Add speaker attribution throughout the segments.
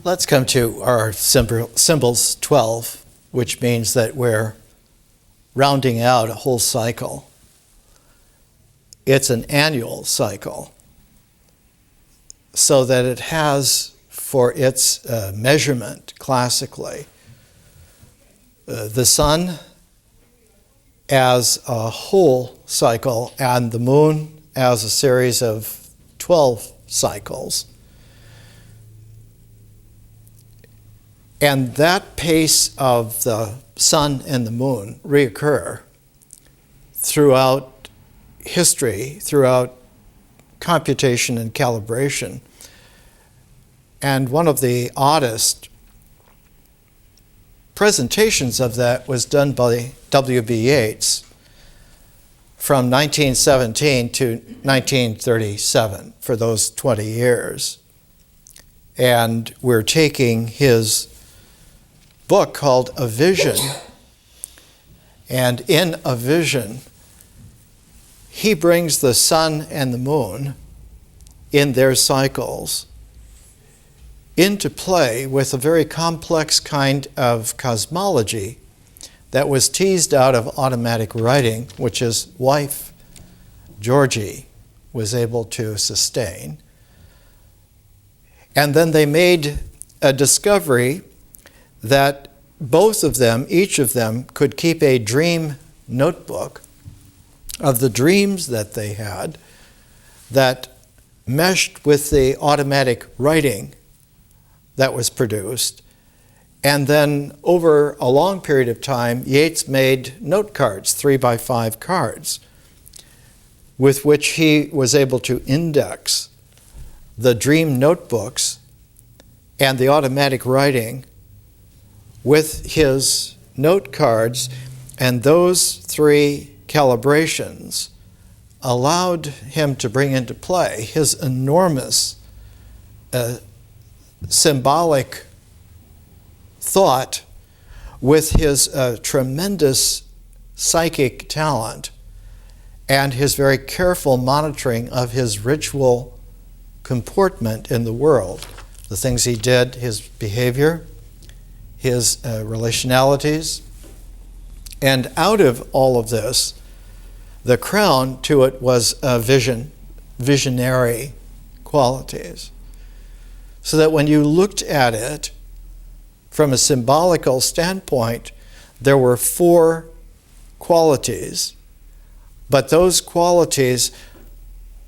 Speaker 1: Let's come to our symbols 12, which means that we're rounding out a whole cycle. It's an annual cycle, so that it has for its measurement classically the sun as a whole cycle and the moon as a series of 12 cycles. And that pace of the sun and the moon reoccur throughout history, throughout computation and calibration. And one of the oddest presentations of that was done by W.B. Yeats from 1917 to 1937, for those 20 years. And we're taking his book called A Vision, and in A Vision, he brings the sun and the moon in their cycles into play with a very complex kind of cosmology that was teased out of automatic writing, which his wife, Georgie, was able to sustain. And then they made a discovery that both of them, each of them, could keep a dream notebook of the dreams that they had that meshed with the automatic writing that was produced. And then over a long period of time, Yeats made note cards, 3x5 cards, with which he was able to index the dream notebooks and the automatic writing with his note cards, and those three calibrations allowed him to bring into play his enormous symbolic thought with his tremendous psychic talent and his very careful monitoring of his ritual comportment in the world, the things he did, his behavior, his relationalities. And out of all of this, the crown to it was visionary qualities. So that when you looked at it from a symbolical standpoint, there were 4 qualities, but those qualities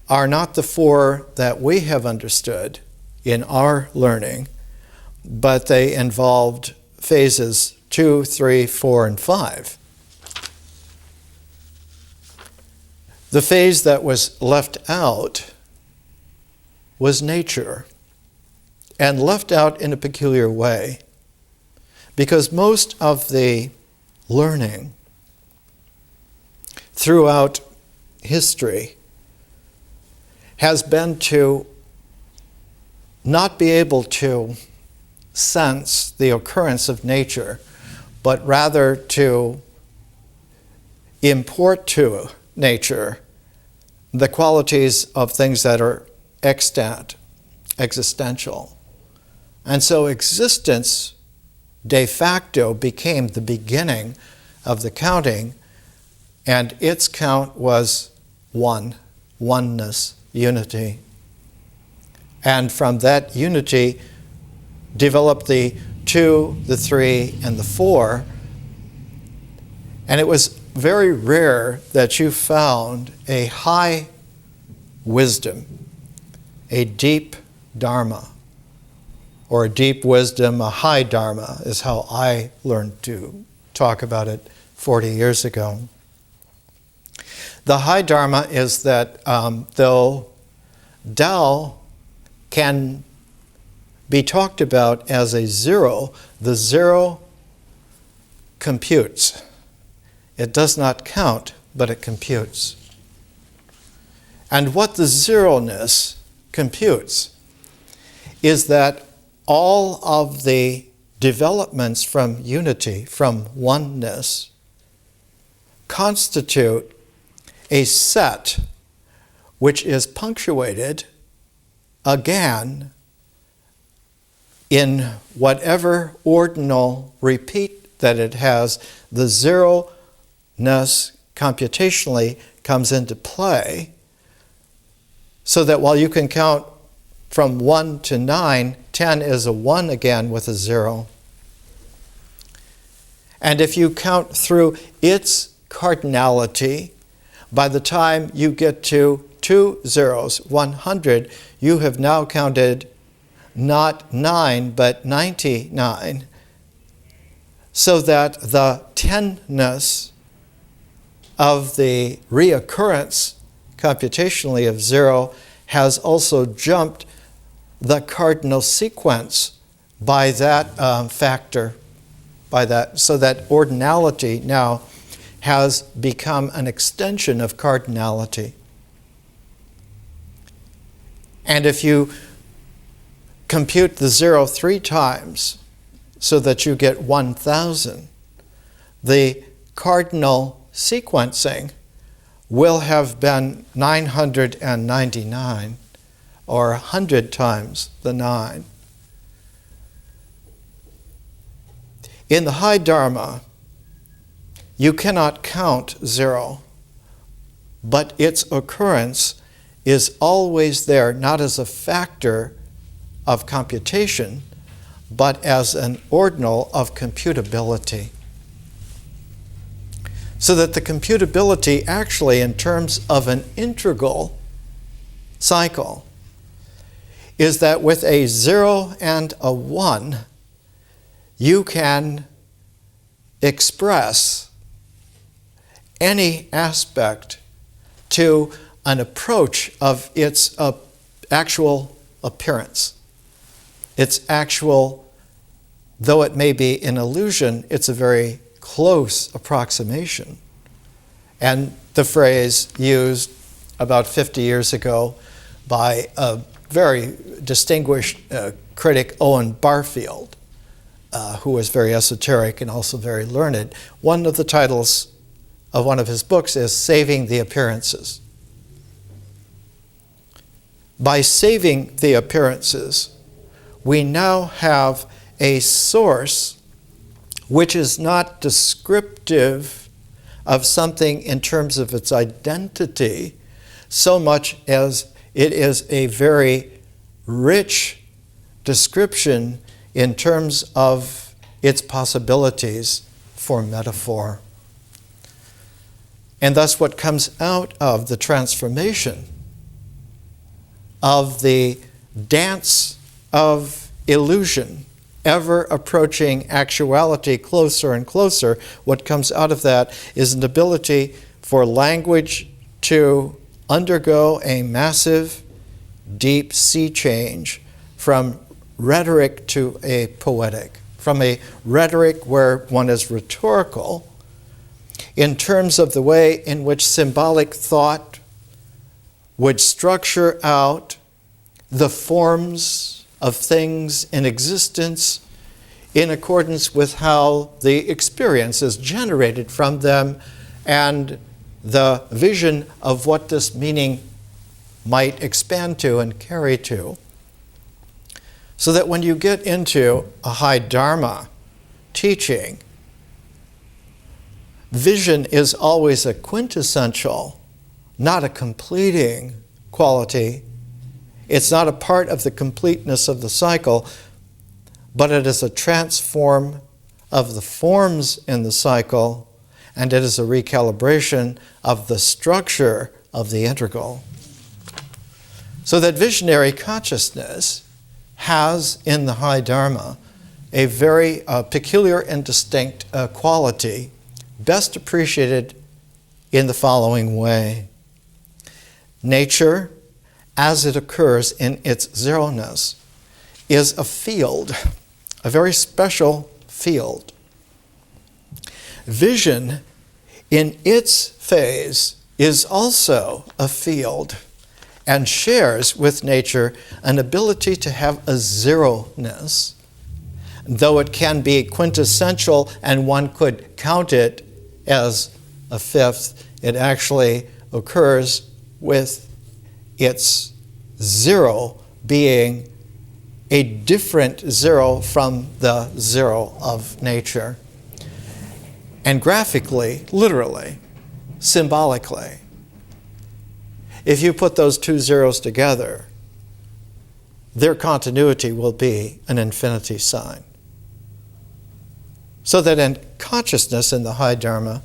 Speaker 1: are not the 4 that we have understood in our learning, but they involved phases 2, 3, 4, and 5. The phase that was left out was nature, and left out in a peculiar way, because most of the learning throughout history has been to not be able to sense the occurrence of nature, but rather to import to nature the qualities of things that are extant, existential. And so existence de facto became the beginning of the counting, and its count was oneness, unity. And from that unity developed the 2, the 3, and the 4. And it was very rare that you found a high wisdom, a deep dharma, or a deep wisdom, a high dharma is how I learned to talk about it 40 years ago. The high dharma is that though Tao can be talked about as a zero, the zero computes. It does not count, but it computes. And what the zeroness computes is that all of the developments from unity, from oneness, constitute a set which is punctuated again in whatever ordinal repeat that it has, the zero-ness computationally comes into play, so that while you can count from 1 to 9, 10 is a 1 again with a 0. And if you count through its cardinality, by the time you get to 2 zeros, 100, you have now counted not 9, but 99, so that the 10-ness of the reoccurrence computationally of 0 has also jumped the cardinal sequence by that factor, by that, so that ordinality now has become an extension of cardinality. And if you compute the 0 3 times so that you get 1,000, the cardinal sequencing will have been 999, or 100 times the 9. In the high Dharma, you cannot count 0, but its occurrence is always there, not as a factor of computation, but as an ordinal of computability. So that the computability actually, in terms of an integral cycle, is that with a 0 and a 1, you can express any aspect to an approach of its actual appearance. Its actual, though it may be an illusion, it's a very close approximation. And the phrase used about 50 years ago by a very distinguished critic, Owen Barfield, who was very esoteric and also very learned. One of the titles of one of his books is Saving the Appearances. By saving the appearances, we now have a source which is not descriptive of something in terms of its identity, so much as it is a very rich description in terms of its possibilities for metaphor. And thus what comes out of the transformation of the dance of illusion, ever approaching actuality closer and closer, what comes out of that is an ability for language to undergo a massive, deep sea change from rhetoric to a poetic, from a rhetoric where one is rhetorical in terms of the way in which symbolic thought would structure out the forms of things in existence in accordance with how the experience is generated from them and the vision of what this meaning might expand to and carry to. So that when you get into a high Dharma teaching, vision is always a quintessential, not a completing quality. It's not a part of the completeness of the cycle, but it is a transform of the forms in the cycle, and it is a recalibration of the structure of the integral. So that visionary consciousness has in the high Dharma a very peculiar and distinct quality, best appreciated in the following way. Nature, as it occurs in its zeroness, is a field, a very special field. Vision, in its phase, is also a field and shares with nature an ability to have a zeroness. Though it can be quintessential and one could count it as a fifth, it actually occurs with its zero being a different zero from the zero of nature. And graphically, literally, symbolically, if you put those two zeros together, their continuity will be an infinity sign. So that in consciousness in the high Dharma,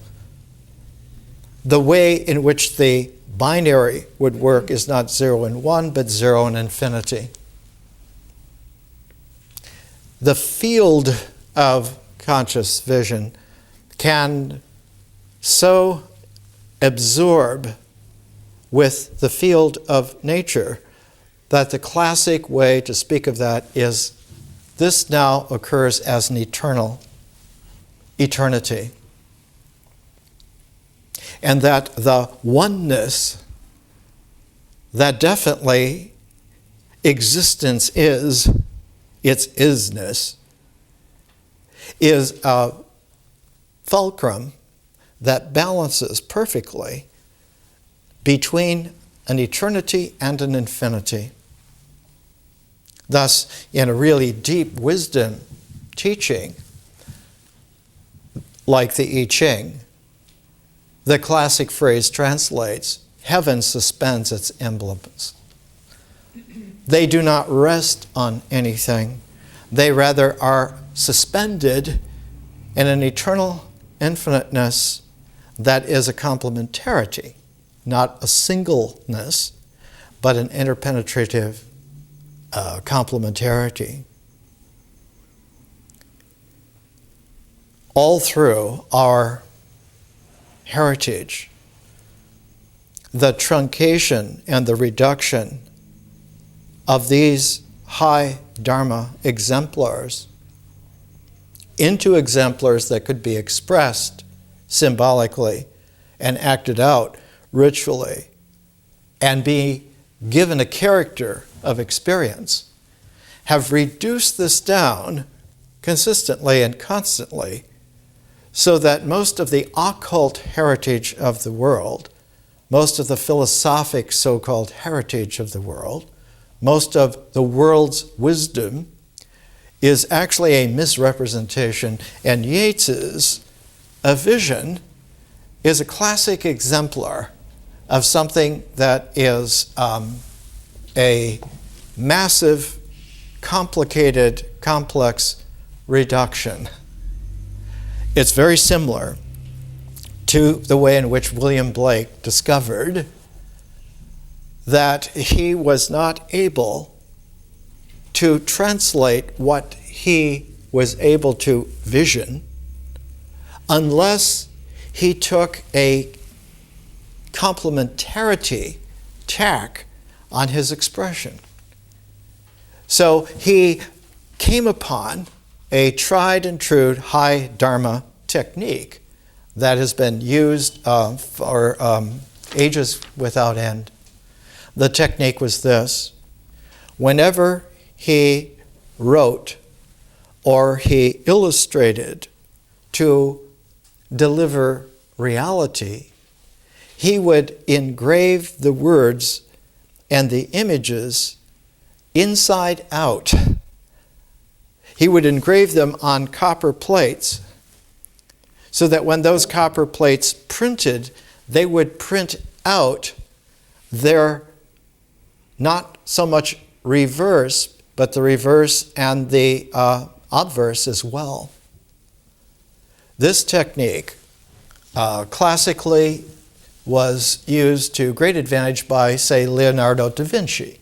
Speaker 1: the way in which the binary would work is not 0 and 1, but 0 and infinity. The field of conscious vision can so absorb with the field of nature that the classic way to speak of that is this now occurs as an eternity. And that the oneness that definitely existence is, its isness, is a fulcrum that balances perfectly between an eternity and an infinity. Thus, in a really deep wisdom teaching, like the I Ching, the classic phrase translates, heaven suspends its emblems. They do not rest on anything. They rather are suspended in an eternal infiniteness that is a complementarity, not a singleness, but an interpenetrative complementarity. All through our heritage, the truncation and the reduction of these high Dharma exemplars into exemplars that could be expressed symbolically and acted out ritually and be given a character of experience, have reduced this down consistently and constantly so that most of the occult heritage of the world, most of the philosophic so-called heritage of the world, most of the world's wisdom is actually a misrepresentation, and Yeats's A Vision is a classic exemplar of something that is a massive, complicated, complex reduction. It's very similar to the way in which William Blake discovered that he was not able to translate what he was able to vision unless he took a complementarity tack on his expression. So he came upon a tried and true high Dharma technique that has been used for ages without end. The technique was this: whenever he wrote or he illustrated to deliver reality, he would engrave the words and the images inside out. He would engrave them on copper plates so that when those copper plates printed, they would print out their not so much reverse, but the reverse and the obverse as well. This technique classically was used to great advantage by, say, Leonardo da Vinci.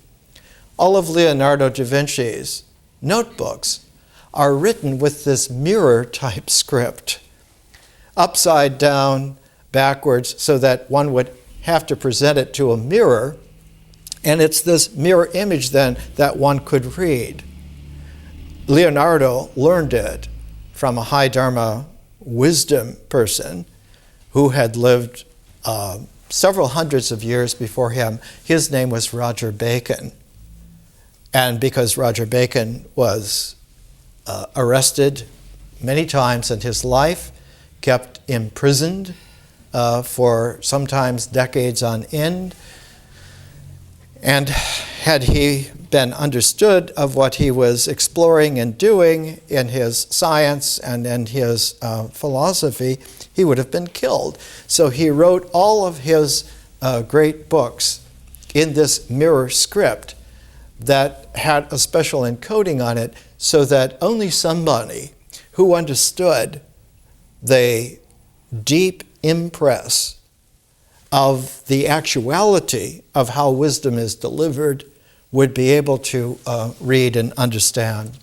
Speaker 1: All of Leonardo da Vinci's notebooks are written with this mirror-type script, upside down, backwards, so that one would have to present it to a mirror, and it's this mirror image then that one could read. Leonardo learned it from a high Dharma wisdom person who had lived several hundreds of years before him. His name was Roger Bacon. And because Roger Bacon was arrested many times in his life, kept imprisoned for sometimes decades on end, and had he been understood of what he was exploring and doing in his science and in his philosophy, he would have been killed. So he wrote all of his great books in this mirror script that had a special encoding on it so that only somebody who understood the deep impress of the actuality of how wisdom is delivered would be able to read and understand.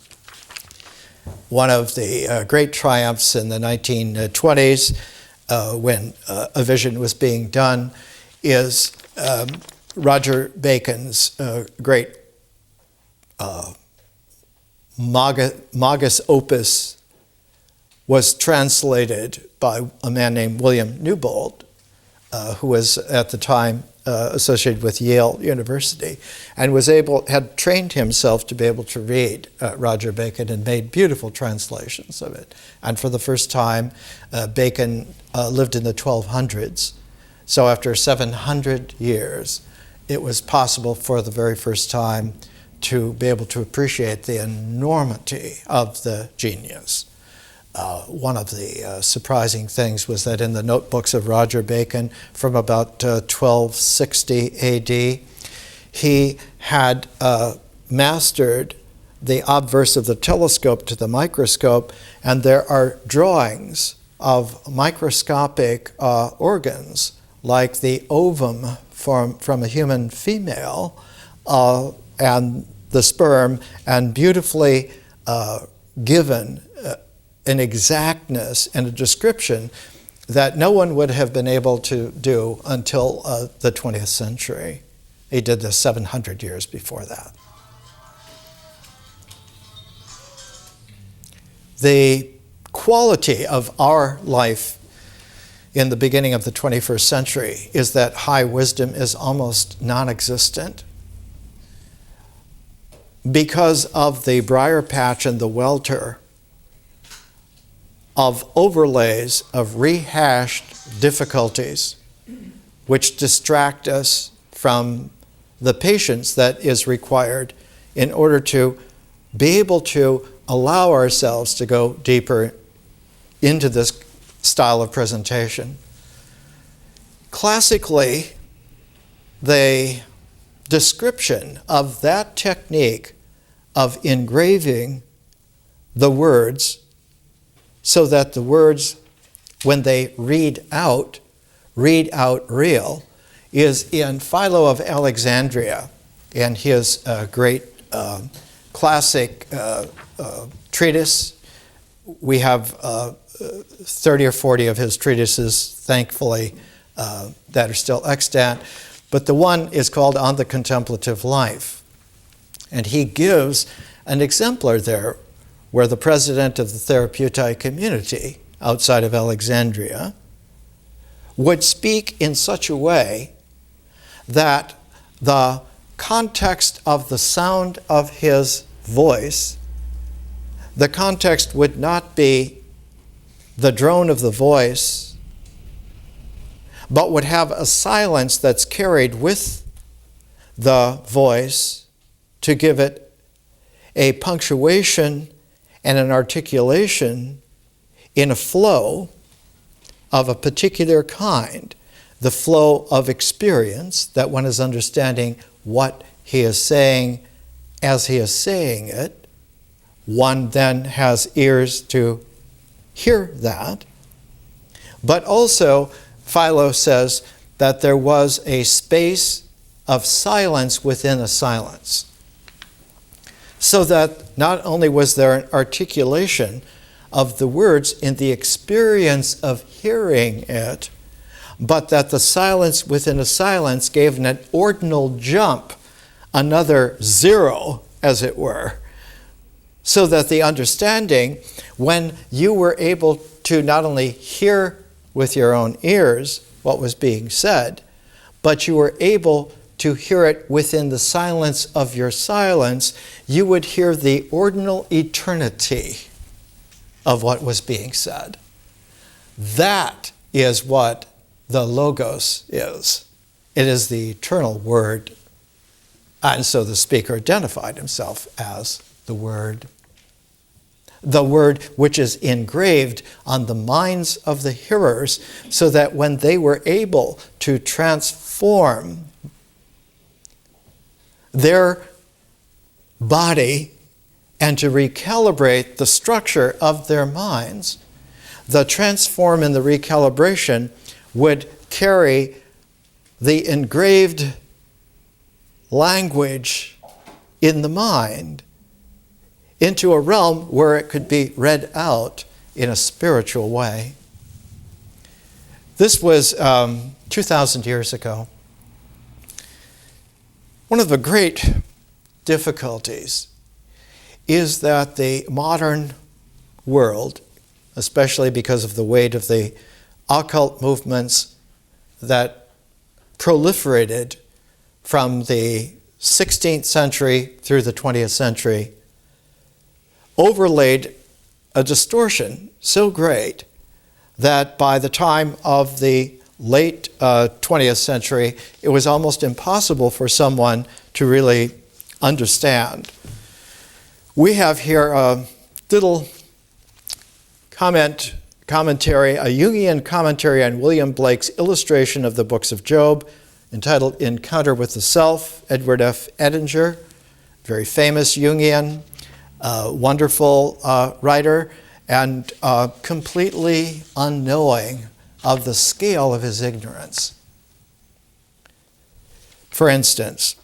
Speaker 1: One of the great triumphs in the 1920s when a vision was being done is Roger Bacon's great Magus Opus was translated by a man named William Newbold, who was at the time associated with Yale University, and had trained himself to be able to read Roger Bacon and made beautiful translations of it. And for the first time, Bacon lived in the 1200s. So after 700 years, it was possible for the very first time to be able to appreciate the enormity of the genius. One of the surprising things was that in the notebooks of Roger Bacon from about 1260 AD, he had mastered the obverse of the telescope to the microscope, and there are drawings of microscopic organs like the ovum from a human female and the sperm, and beautifully given an exactness and a description that no one would have been able to do until the 20th century. He did this 700 years before that. The quality of our life in the beginning of the 21st century is that high wisdom is almost non-existent because of the briar patch and the welter of overlays of rehashed difficulties which distract us from the patience that is required in order to be able to allow ourselves to go deeper into this style of presentation. Classically, the description of that technique of engraving the words so that the words, when they read out real, is in Philo of Alexandria in his great classic treatise. We have 30 or 40 of his treatises, thankfully, that are still extant. But the one is called On the Contemplative Life. And he gives an exemplar there where the president of the Therapeutic community outside of Alexandria would speak in such a way that the context of the sound of his voice, the context would not be the drone of the voice, but would have a silence that's carried with the voice to give it a punctuation and an articulation in a flow of a particular kind, the flow of experience, that one is understanding what he is saying as he is saying it. One then has ears to hear that. But also, Philo says that there was a space of silence within a silence. So that not only was there an articulation of the words in the experience of hearing it, but that the silence within a silence gave an ordinal jump, another zero, as it were, so that the understanding, when you were able to not only hear with your own ears what was being said, but you were able to hear it within the silence of your silence, you would hear the ordinal eternity of what was being said. That is what the Logos is. It is the eternal word And so the speaker identified himself as the Word which is engraved on the minds of the hearers, so that when they were able to transform their body and to recalibrate the structure of their minds, the transform and the recalibration would carry the engraved language in the mind into a realm where it could be read out in a spiritual way. This was 2,000 years ago. One of the great difficulties is that the modern world, especially because of the weight of the occult movements that proliferated from the 16th century through the 20th century, overlaid a distortion so great that by the time of the late 20th century, it was almost impossible for someone to really understand. We have here a little commentary, a Jungian commentary on William Blake's illustration of the books of Job, entitled Encounter with the Self, Edward F. Edinger, very famous Jungian, wonderful writer, and completely unknowing of the scale of his ignorance. For instance,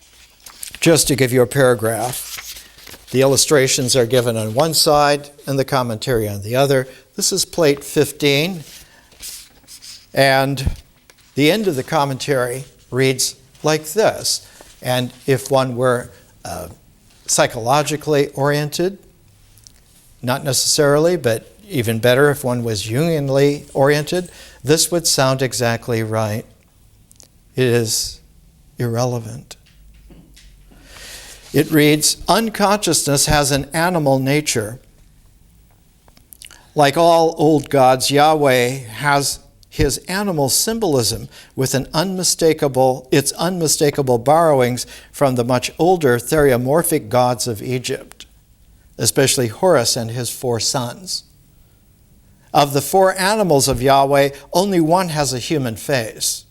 Speaker 1: just to give you a paragraph, the illustrations are given on one side and the commentary on the other. This is plate 15, and the end of the commentary reads like this. And if one were psychologically oriented, not necessarily, but even better if one was Jungianly oriented, this would sound exactly right. It is irrelevant. It reads, unconsciousness has an animal nature. Like all old gods, Yahweh has his animal symbolism with its unmistakable borrowings from the much older theriomorphic gods of Egypt, especially Horus and his 4 sons. Of the 4 animals of Yahweh, only one has a human face.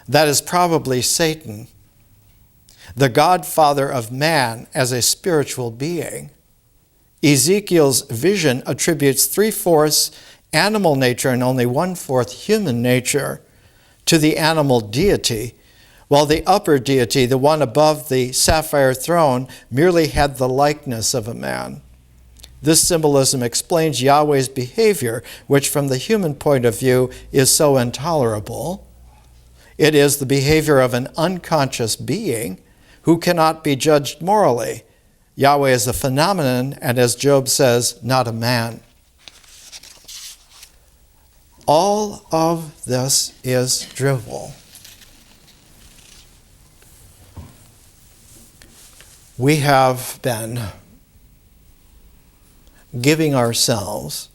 Speaker 1: That is probably Satan, the godfather of man as a spiritual being. Ezekiel's vision attributes 3/4 animal nature and only 1/4 human nature to the animal deity, while the upper deity, the one above the sapphire throne, merely had the likeness of a man. This symbolism explains Yahweh's behavior, which from the human point of view is so intolerable. It is the behavior of an unconscious being who cannot be judged morally. Yahweh is a phenomenon, and as Job says, not a man. All of this is drivel. We have been giving ourselves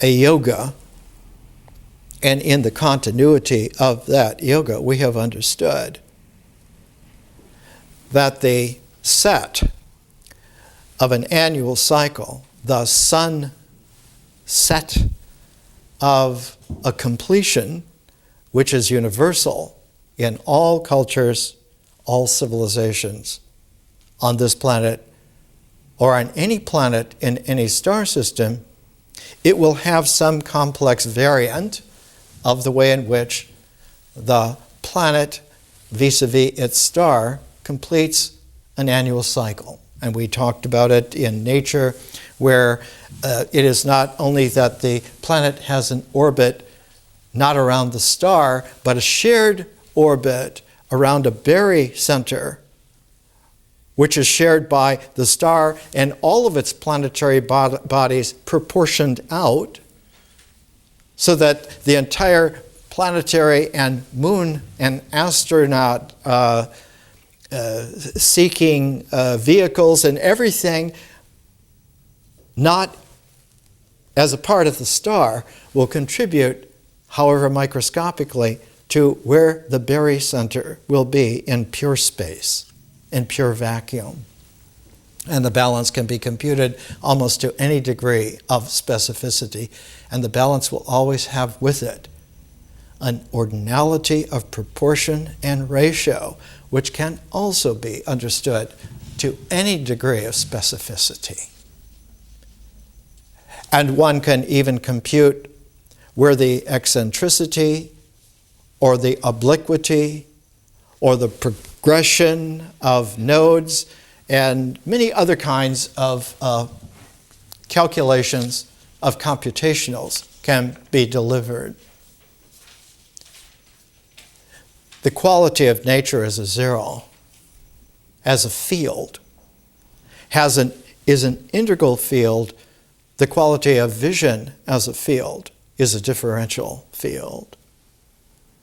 Speaker 1: a yoga, and in the continuity of that yoga, we have understood that the set of an annual cycle, the sun set of a completion which is universal in all cultures, all civilizations on this planet or on any planet in any star system, it will have some complex variant of the way in which the planet vis-a-vis its star completes an annual cycle. And we talked about it in nature, where it is not only that the planet has an orbit not around the star, but a shared orbit around a barycenter, which is shared by the star and all of its planetary bodies proportioned out, so that the entire planetary and moon and astronaut seeking vehicles and everything not as a part of the star will contribute, however microscopically, to where the barycenter will be in pure space, in pure vacuum. And the balance can be computed almost to any degree of specificity, and the balance will always have with it an ordinality of proportion and ratio, which can also be understood to any degree of specificity. And one can even compute where the eccentricity or the obliquity or the progression of nodes and many other kinds of calculations of computationals can be delivered. The quality of nature as a zero, as a field, is an integral field. The quality of vision as a field is a differential field.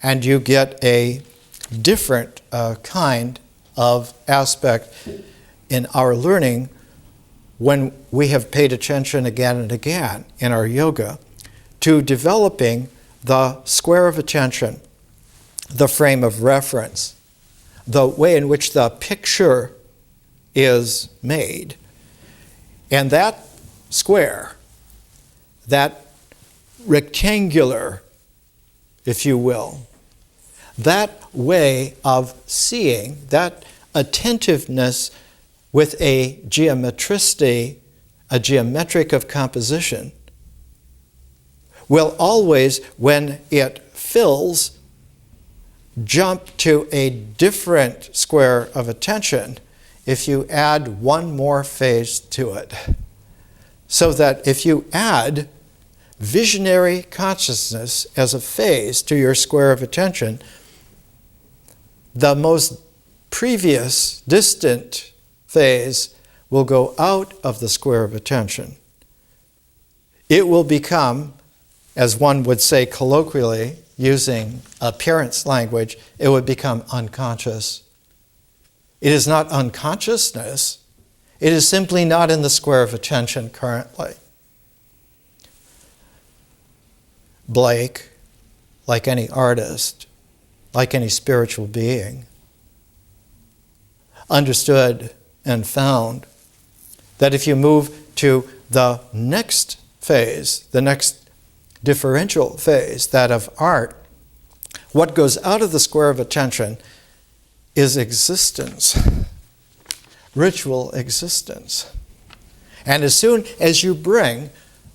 Speaker 1: And you get a different kind of aspect in our learning when we have paid attention again and again in our yoga to developing the square of attention, the frame of reference, the way in which the picture is made. And that square, that rectangular, if you will, that way of seeing, that attentiveness with a geometricity, a geometric of composition, will always, when it fills, jump to a different square of attention if you add one more phase to it. So that if you add visionary consciousness as a phase to your square of attention, the most previous distant phase will go out of the square of attention. It will become, as one would say colloquially, using appearance language, it would become unconscious. It is not unconsciousness. It is simply not in the square of attention currently. Blake, like any artist, like any spiritual being, understood and found that if you move to the next phase, the next differential phase, that of art, what goes out of the square of attention is existence, ritual existence. And as soon as you bring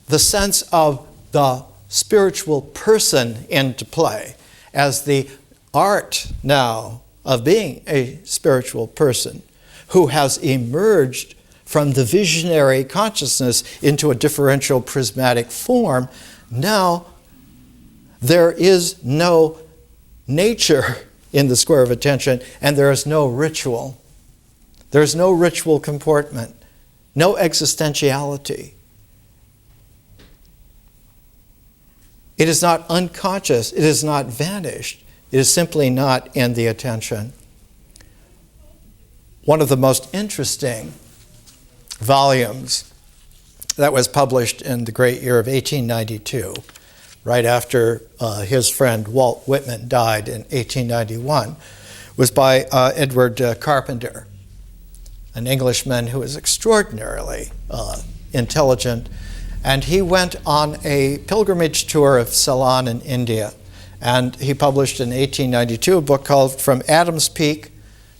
Speaker 1: the sense of the spiritual person into play, as the art now of being a spiritual person who has emerged from the visionary consciousness into a differential prismatic form, now there is no nature in the square of attention, and there is no ritual. There is no ritual comportment, no existentiality. It is not unconscious, it is not vanished, it is simply not in the attention. One of the most interesting volumes that was published in the great year of 1892, right after his friend Walt Whitman died in 1891, was by Edward Carpenter, an Englishman who is extraordinarily intelligent. And he went on a pilgrimage tour of Ceylon in India. And he published in 1892 a book called From Adam's Peak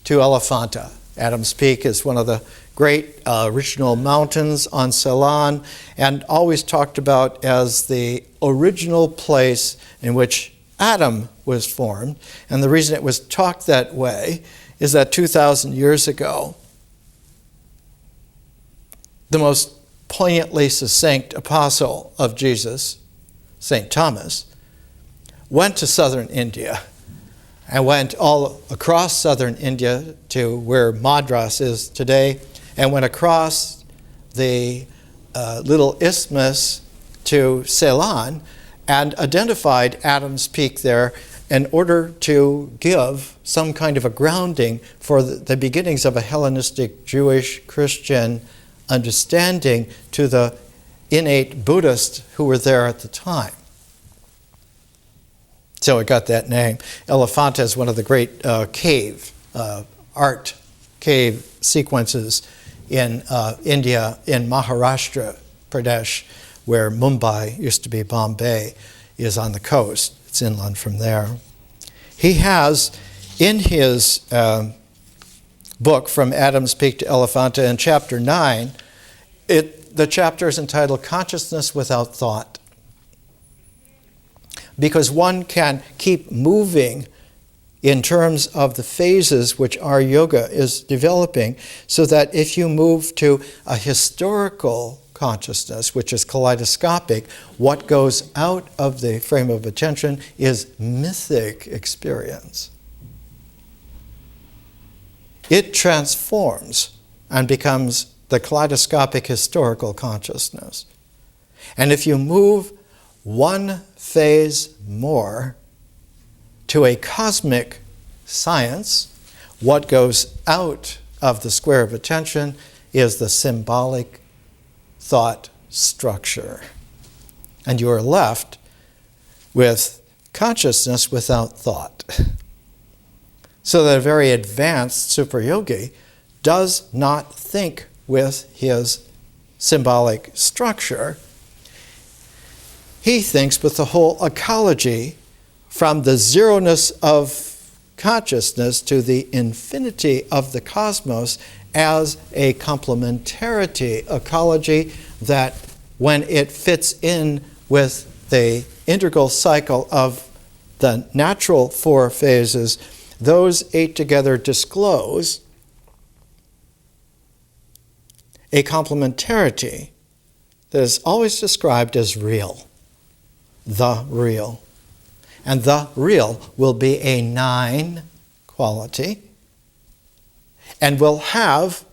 Speaker 1: to Elephanta. Adam's Peak is one of the great original mountains on Ceylon, and always talked about as the original place in which Adam was formed. And the reason it was talked that way is that 2,000 years ago, the most poignantly succinct apostle of Jesus, St. Thomas, went to southern India and went all across southern India to where Madras is today, and went across the little isthmus to Ceylon and identified Adam's Peak there in order to give some kind of a grounding for the beginnings of a Hellenistic Jewish Christian understanding to the innate Buddhists who were there at the time. So it got that name. Elephanta is one of the great art cave sequences in India, in Maharashtra, Pradesh, where Mumbai used to be Bombay, is on the coast. It's inland from there. He has in his book, From Adam's Peak to Elephanta, in chapter 9, the chapter is entitled Consciousness Without Thought. Because one can keep moving in terms of the phases which our yoga is developing, so that if you move to a historical consciousness, which is kaleidoscopic, what goes out of the frame of attention is mythic experience. It transforms and becomes the kaleidoscopic historical consciousness. And if you move one phase more to a cosmic science, what goes out of the square of attention is the symbolic thought structure. And you are left with consciousness without thought. So that a very advanced super yogi does not think with his symbolic structure. He thinks with the whole ecology, from the zeroness of consciousness to the infinity of the cosmos, as a complementarity ecology that, when it fits in with the integral cycle of the natural four phases, those eight together disclose a complementarity that is always described as real, the real. And the real will be a 9 quality, and will have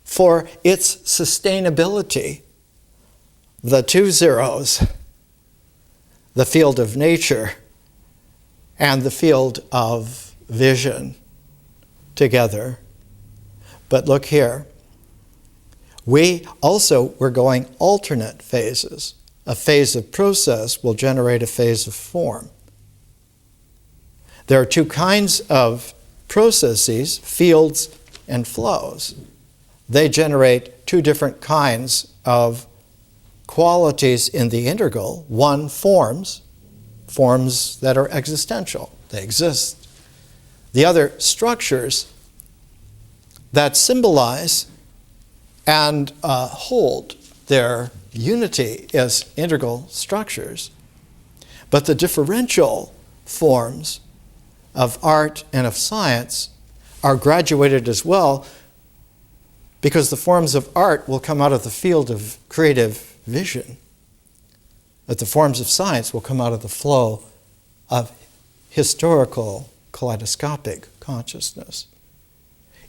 Speaker 1: for its sustainability the 2 zeros, the field of nature and the field of vision together. But look here, we're going alternate phases. A phase of process will generate a phase of form. There are 2 kinds of processes, fields and flows. They generate 2 different kinds of qualities in the integral. One, forms that are existential. They exist. The other, structures that symbolize and hold their unity as integral structures. But the differential forms of art and of science are graduated as well, because the forms of art will come out of the field of creative vision, but the forms of science will come out of the flow of historical kaleidoscopic consciousness.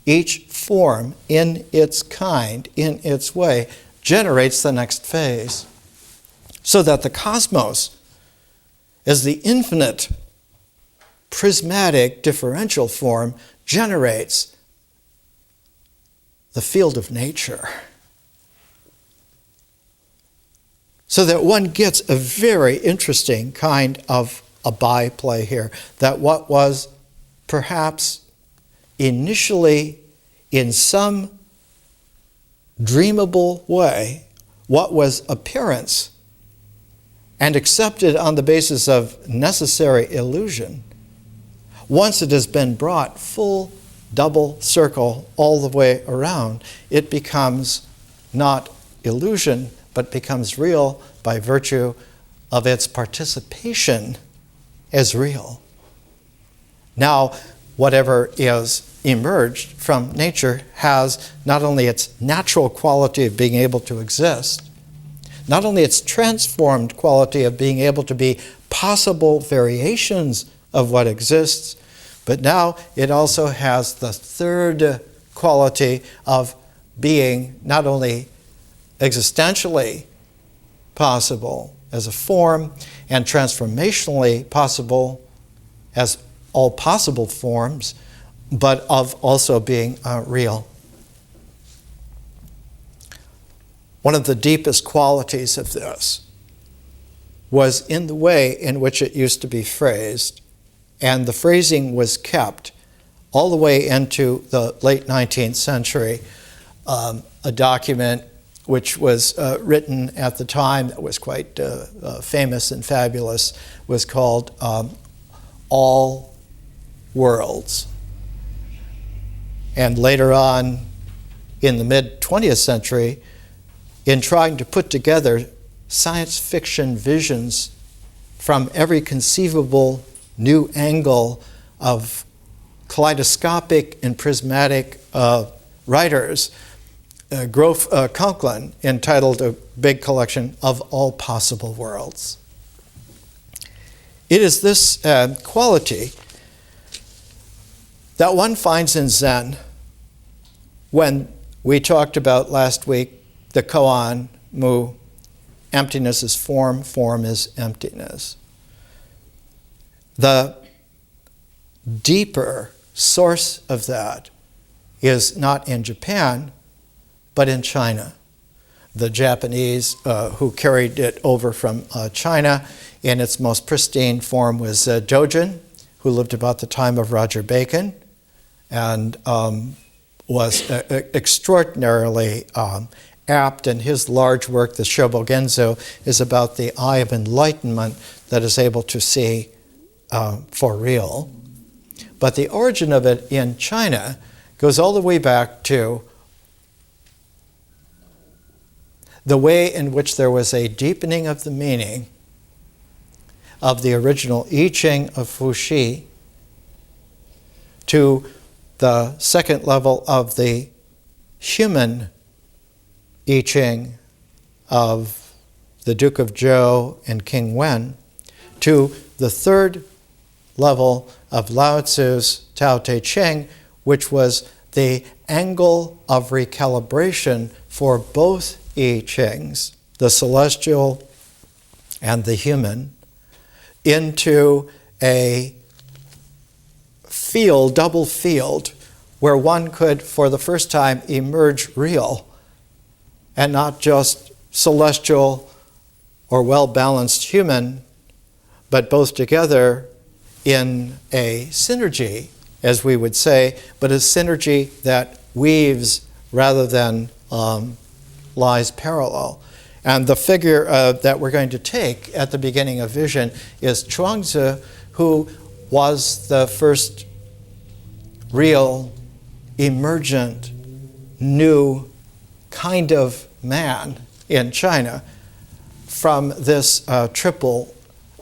Speaker 1: Each form, in its kind, in its way, generates the next phase, so that the cosmos, as the infinite prismatic differential form, generates the field of nature. So that one gets a very interesting kind of a byplay here, that what was perhaps initially in some dreamable way, what was appearance and accepted on the basis of necessary illusion, once it has been brought full double circle all the way around, it becomes not illusion, but becomes real by virtue of its participation as real. Now, whatever is emerged from nature has not only its natural quality of being able to exist, not only its transformed quality of being able to be possible variations of what exists, but now it also has the third quality of being not only existentially possible as a form and transformationally possible as all possible forms, but of also being real. One of the deepest qualities of this was in the way in which it used to be phrased, and the phrasing was kept all the way into the late 19th century. A document which was written at the time that was quite famous and fabulous was called All Worlds. And later on, in the mid-20th century, in trying to put together science fiction visions from every conceivable new angle of kaleidoscopic and prismatic writers, Grof Conklin entitled a big collection of All Possible Worlds. It is this quality that one finds in Zen when we talked about last week the koan mu, emptiness is form, form is emptiness. The deeper source of that is not in Japan, but in China. The Japanese who carried it over from China in its most pristine form was Dojin, who lived about the time of Roger Bacon and was extraordinarily apt, and his large work, the Shobogenzo, is about the eye of enlightenment that is able to see for real. But the origin of it in China goes all the way back to the way in which there was a deepening of the meaning of the original I Ching of Fuxi to the second level of the human I Ching of the Duke of Zhou and King Wen, to the third level of Lao Tzu's Tao Te Ching, which was the angle of recalibration for both I Chings, the celestial and the human, into a field, double field, where one could, for the first time, emerge real and not just celestial or well-balanced human, but both together in a synergy, as we would say, but a synergy that weaves rather than lies parallel. And the figure that we're going to take at the beginning of Vision is Chuangzi, who was the first real, emergent, new kind of man in China from this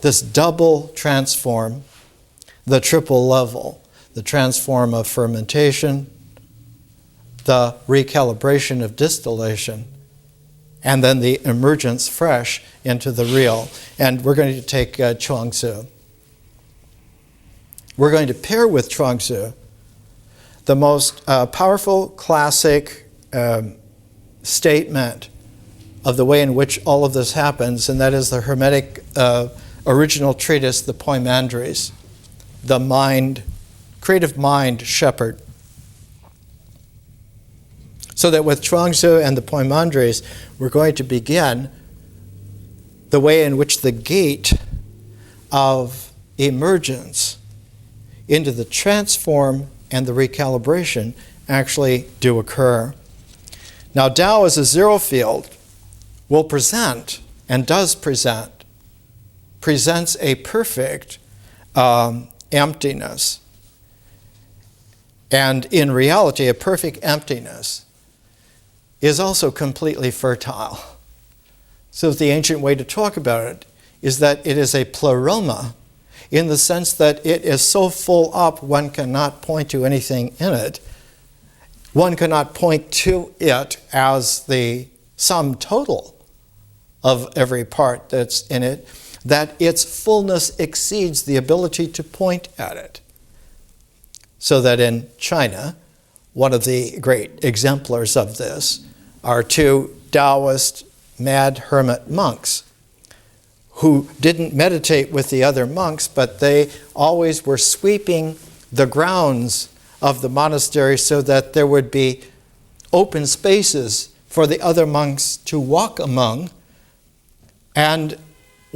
Speaker 1: this double transform, the triple level, the transform of fermentation, the recalibration of distillation, and then the emergence fresh into the real. And we're going to take Chuangzi. We're going to pair with Chuangzi the most powerful classic statement of the way in which all of this happens, and that is the Hermetic original treatise, the Poimandres, the mind, creative mind shepherd. So that with Chuangzi and the Poimandres, we're going to begin the way in which the gate of emergence into the transform and the recalibration actually do occur. Now, Tao as a zero field will present, and does present, presents a perfect emptiness. And in reality, a perfect emptiness is also completely fertile. So the ancient way to talk about it is that it is a pleroma, in the sense that it is so full up one cannot point to anything in it. One cannot point to it as the sum total of every part that's in it, that its fullness exceeds the ability to point at it. So that in China, one of the great exemplars of this are two Taoist mad hermit monks who didn't meditate with the other monks, but they always were sweeping the grounds of the monastery so that there would be open spaces for the other monks to walk among. And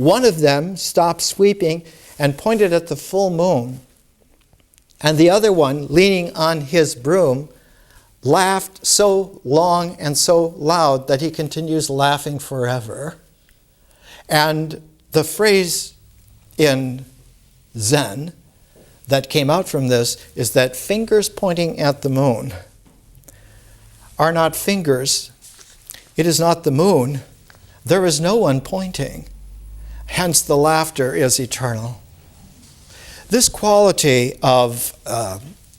Speaker 1: one of them stopped sweeping and pointed at the full moon, and the other one, leaning on his broom, laughed so long and so loud that he continues laughing forever. And the phrase in Zen that came out from this is that fingers pointing at the moon are not fingers. It is not the moon. There is no one pointing. Hence, the laughter is eternal. This quality of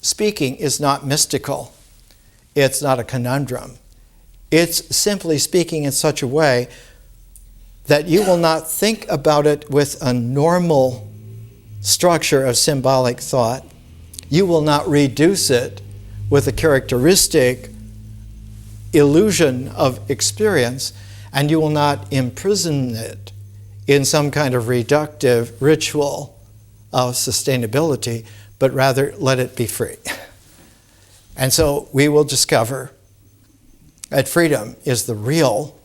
Speaker 1: speaking is not mystical. It's not a conundrum. It's simply speaking in such a way that you will not think about it with a normal structure of symbolic thought. You will not reduce it with a characteristic illusion of experience, and you will not imprison it in some kind of reductive ritual of sustainability, but rather let it be free. And so we will discover that freedom is the real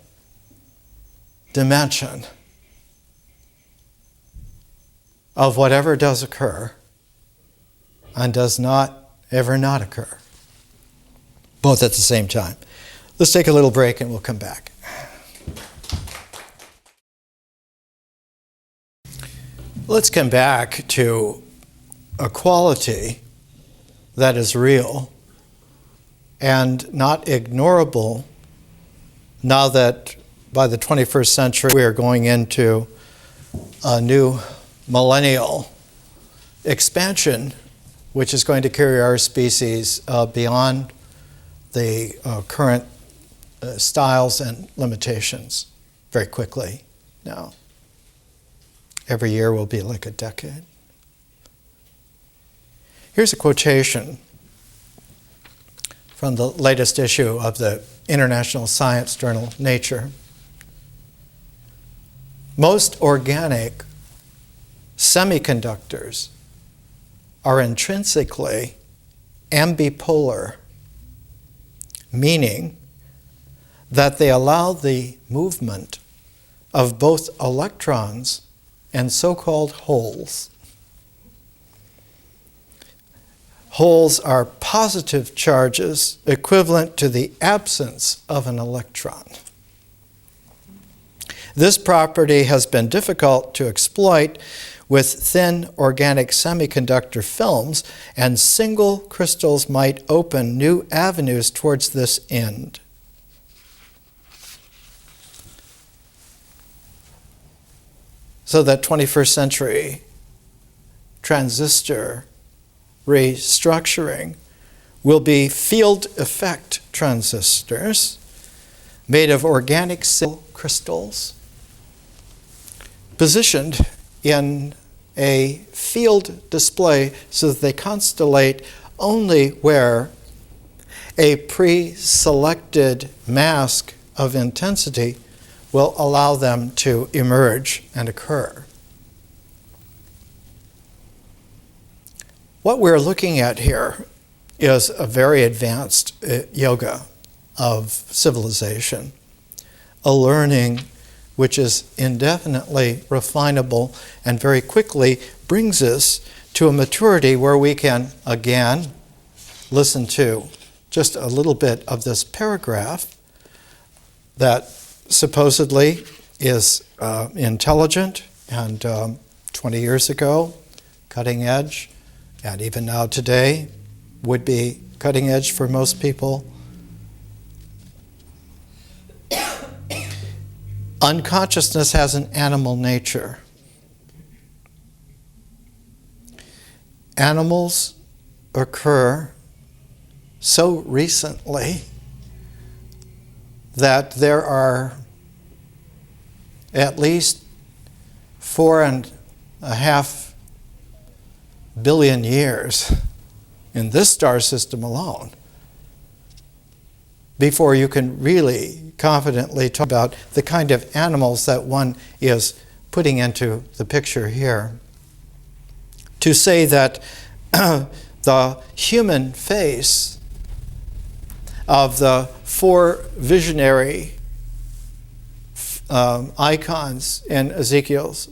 Speaker 1: dimension of whatever does occur and does not ever not occur, both at the same time. Let's take a little break and we'll come back. Let's come back to a quality that is real and not ignorable now that by the 21st century we are going into a new millennial expansion which is going to carry our species beyond the current styles and limitations very quickly now. Every year will be like a decade. Here's a quotation from the latest issue of the international science journal Nature. Most organic semiconductors are intrinsically ambipolar, meaning that they allow the movement of both electrons and so-called holes. Holes are positive charges equivalent to the absence of an electron. This property has been difficult to exploit with thin organic semiconductor films, and single crystals might open new avenues towards this end. So that 21st century transistor restructuring will be field effect transistors made of organic single crystals positioned in a field display so that they constellate only where a pre-selected mask of intensity will allow them to emerge and occur. What we're looking at here is a very advanced yoga of civilization, a learning which is indefinitely refinable and very quickly brings us to a maturity where we can, again, listen to just a little bit of this paragraph that supposedly is intelligent and 20 years ago, cutting edge, and even now today would be cutting edge for most people. Unconsciousness has an animal nature. Animals occur so recently that there are at least 4.5 billion years in this star system alone before you can really confidently talk about the kind of animals that one is putting into the picture here. To say that the human face of the four visionary icons in Ezekiel's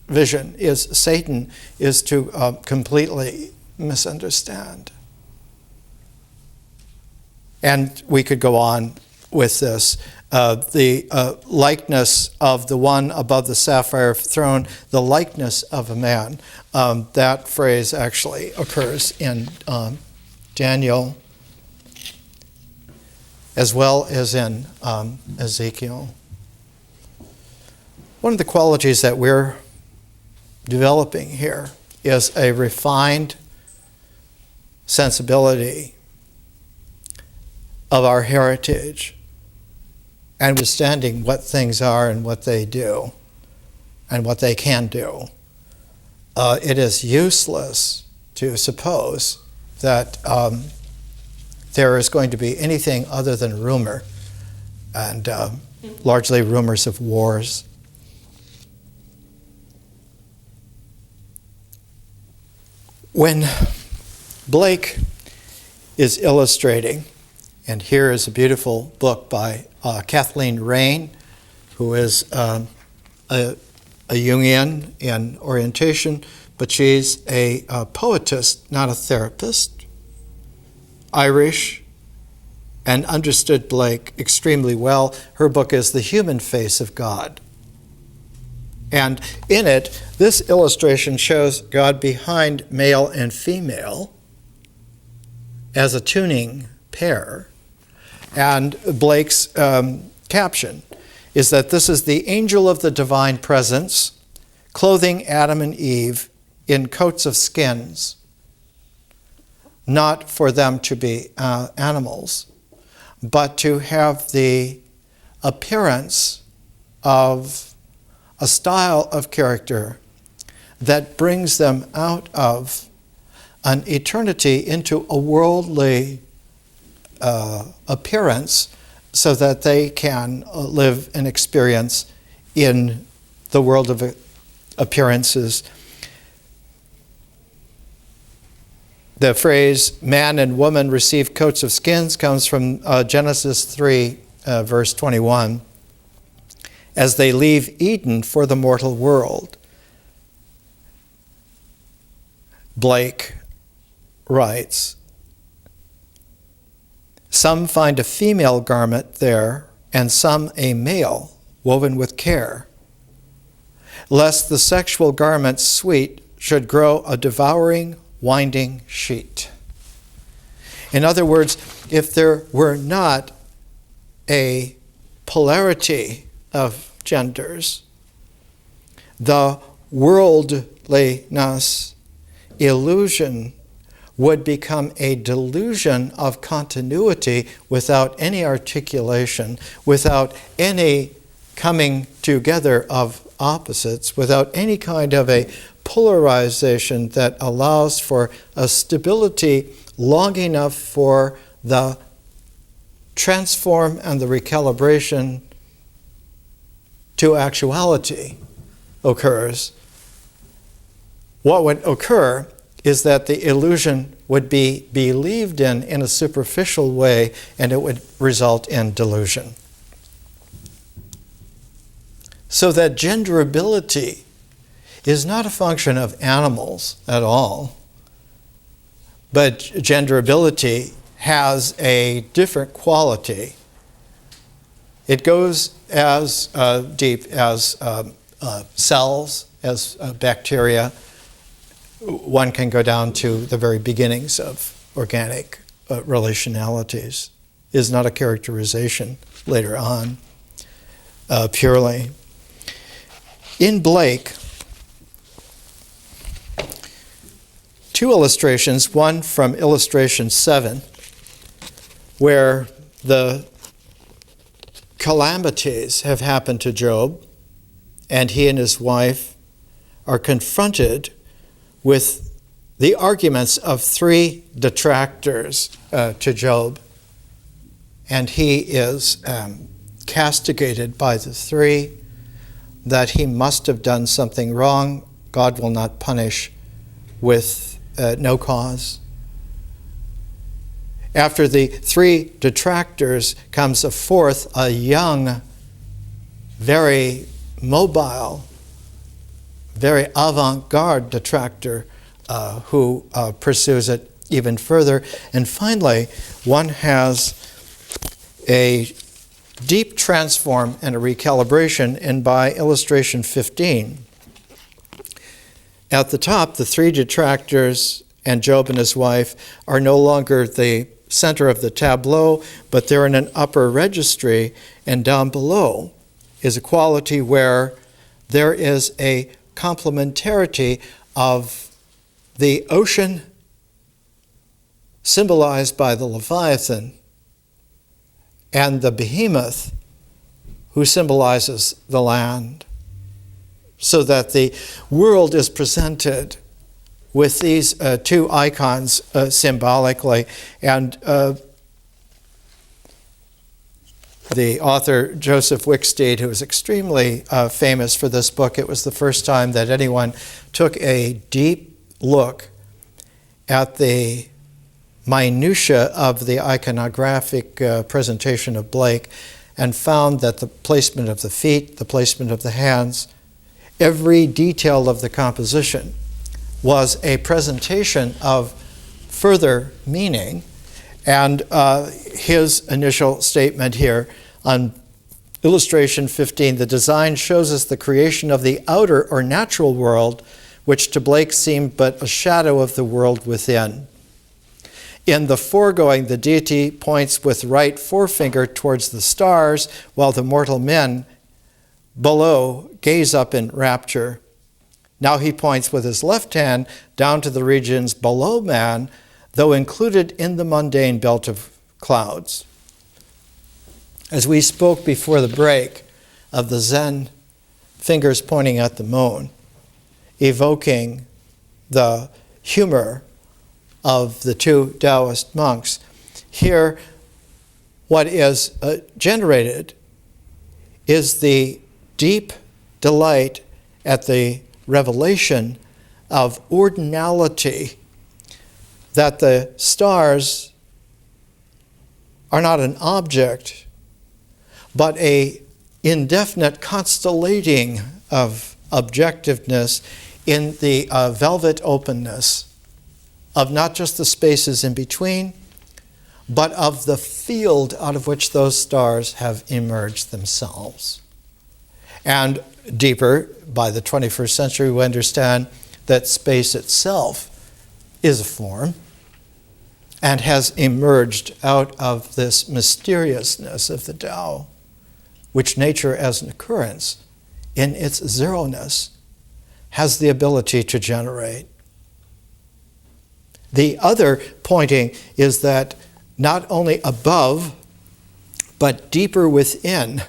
Speaker 1: vision is Satan is to completely misunderstand. And we could go on with this. The likeness of the one above the sapphire throne, the likeness of a man. That phrase actually occurs in Daniel as well as in Ezekiel. One of the qualities that we're developing here is a refined sensibility of our heritage and understanding what things are and what they do and what they can do. It is useless to suppose that there is going to be anything other than rumor, and largely rumors of wars. When Blake is illustrating, and here is a beautiful book by Kathleen Rain, who is a Jungian in orientation, but she's a poetess, not a therapist, Irish, and understood Blake extremely well. Her book is The Human Face of God. And in it, this illustration shows God behind male and female as a tuning pair. And Blake's caption is that this is the angel of the divine presence, clothing Adam and Eve in coats of skins, not for them to be animals, but to have the appearance of a style of character that brings them out of an eternity into a worldly appearance so that they can live an experience in the world of appearances. The phrase man and woman receive coats of skins comes from Genesis 3, verse 21. As they leave Eden for the mortal world. Blake writes, some find a female garment there, and some a male, woven with care, lest the sexual garment sweet should grow a devouring, winding sheet. In other words, if there were not a polarity of genders, the worldliness illusion would become a delusion of continuity without any articulation, without any coming together of opposites, without any kind of a polarization that allows for a stability long enough for the transform and the recalibration to actuality occurs. What would occur is that the illusion would be believed in a superficial way, and it would result in delusion. So that genderability is not a function of animals at all, but genderability has a different quality. It goes as deep as cells, as bacteria. One can go down to the very beginnings of organic relationalities. It is not a characterization later on, purely. In Blake, two illustrations, one from illustration 7, where the calamities have happened to Job, and he and his wife are confronted with the arguments of 3 detractors to Job, and he is castigated by the 3 that he must have done something wrong. God will not punish with no cause. After the 3 detractors comes a 4th, a young very mobile, very avant-garde detractor who pursues it even further. And finally, one has a deep transform and a recalibration, and by illustration 15. At the top, the three detractors and Job and his wife are no longer the center of the tableau, but they're in an upper registry, and down below is a quality where there is a complementarity of the ocean symbolized by the Leviathan and the behemoth who symbolizes the land, so that the world is presented with these two icons symbolically. And the author Joseph Wicksteed, who is extremely famous for this book, it was the first time that anyone took a deep look at the minutiae of the iconographic presentation of Blake, and found that the placement of the feet, the placement of the hands, every detail of the composition was a presentation of further meaning. And his initial statement here on illustration 15, the design shows us the creation of the outer or natural world, which to Blake seemed but a shadow of the world within. In the foregoing, the deity points with right forefinger towards the stars, while the mortal men below gaze up in rapture. Now he points with his left hand down to the regions below man, though included in the mundane belt of clouds. As we spoke before the break of the Zen fingers pointing at the moon, evoking the humor of the two Taoist monks, here what is generated is the deep delight at the revelation of ordinality, that the stars are not an object, but a indefinite constellating of objectiveness in the velvet openness of not just the spaces in between, but of the field out of which those stars have emerged themselves. And deeper, by the 21st century, we understand that space itself is a form and has emerged out of this mysteriousness of the Tao, which nature as an occurrence in its zeroness has the ability to generate. The other pointing is that not only above, but deeper within,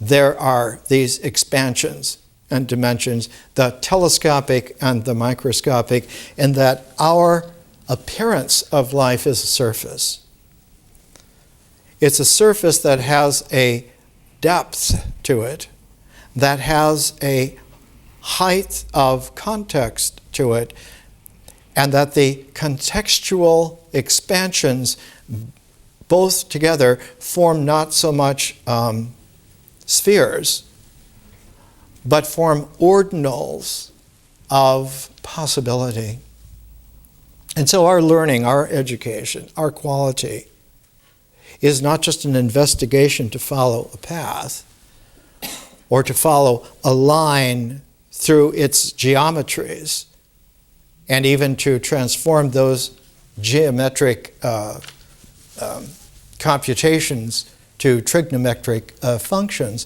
Speaker 1: there are these expansions and dimensions, the telescopic and the microscopic, and that our appearance of life is a surface. It's a surface that has a depth to it, that has a height of context to it, and that the contextual expansions both together form not so much spheres, but form ordinals of possibility. And so our learning, our education, our quality is not just an investigation to follow a path or to follow a line through its geometries, and even to transform those geometric computations to trigonometric functions,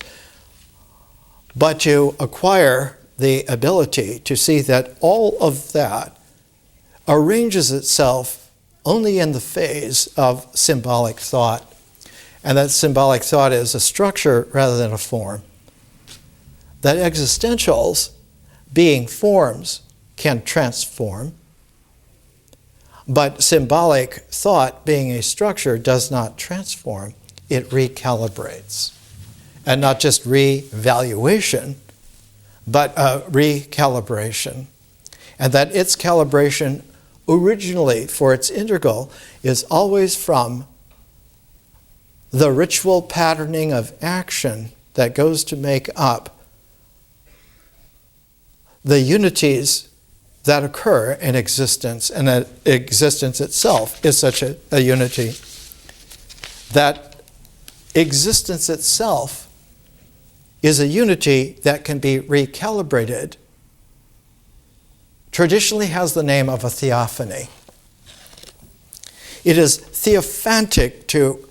Speaker 1: but to acquire the ability to see that all of that arranges itself only in the phase of symbolic thought, and that symbolic thought is a structure rather than a form. That existentials, being forms, can transform, but symbolic thought, being a structure, does not transform. It recalibrates. And not just revaluation, but recalibration. And that its calibration originally for its integral is always from the ritual patterning of action that goes to make up the unities that occur in existence, and that existence itself is such a unity. That existence itself is a unity that can be recalibrated. Traditionally has the name of a theophany. It is theophantic to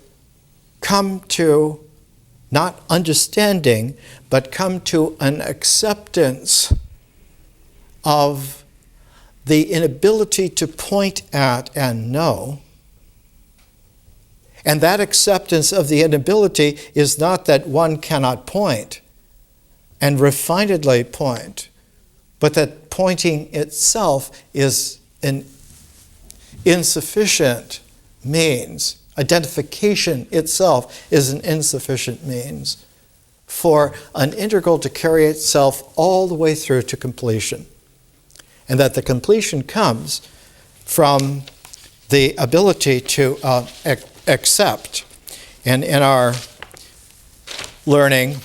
Speaker 1: come to not understanding, but come to an acceptance of the inability to point at and know. And that acceptance of the inability is not that one cannot point and refinedly point, but that pointing itself is an insufficient means. Identification itself is an insufficient means for an integral to carry itself all the way through to completion. And that the completion comes from the ability to accept. And in our learning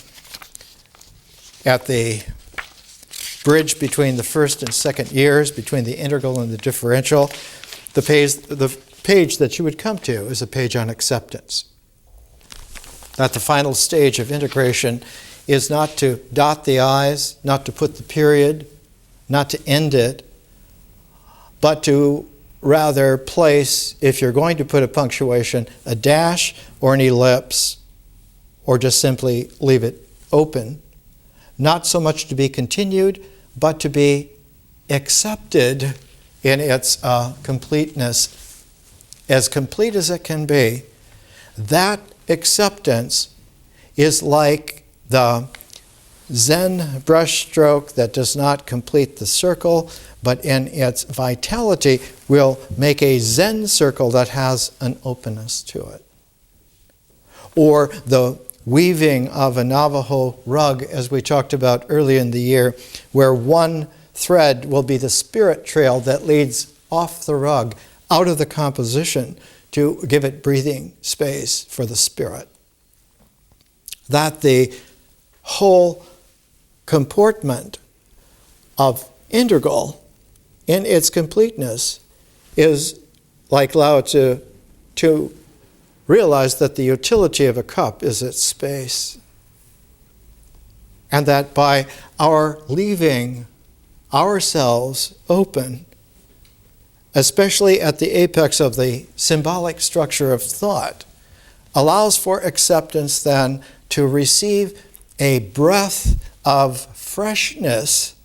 Speaker 1: at the bridge between the first and second years, between the integral and the differential, the page that you would come to is a page on acceptance. That the final stage of integration is not to dot the I's, not to put the period, not to end it, but to rather place, if you're going to put a punctuation, a dash or an ellipse, or just simply leave it open. Not so much to be continued, but to be accepted in its completeness, as complete as it can be. That acceptance is like the Zen brushstroke that does not complete the circle, but in its vitality will make a Zen circle that has an openness to it. Or the weaving of a Navajo rug, as we talked about earlier in the year, where one thread will be the spirit trail that leads off the rug, out of the composition, to give it breathing space for the spirit. That the whole comportment of integral in its completeness is, like Lao Tzu, to realize that the utility of a cup is its space. And that by our leaving ourselves open, especially at the apex of the symbolic structure of thought, allows for acceptance then to receive a breath of freshness,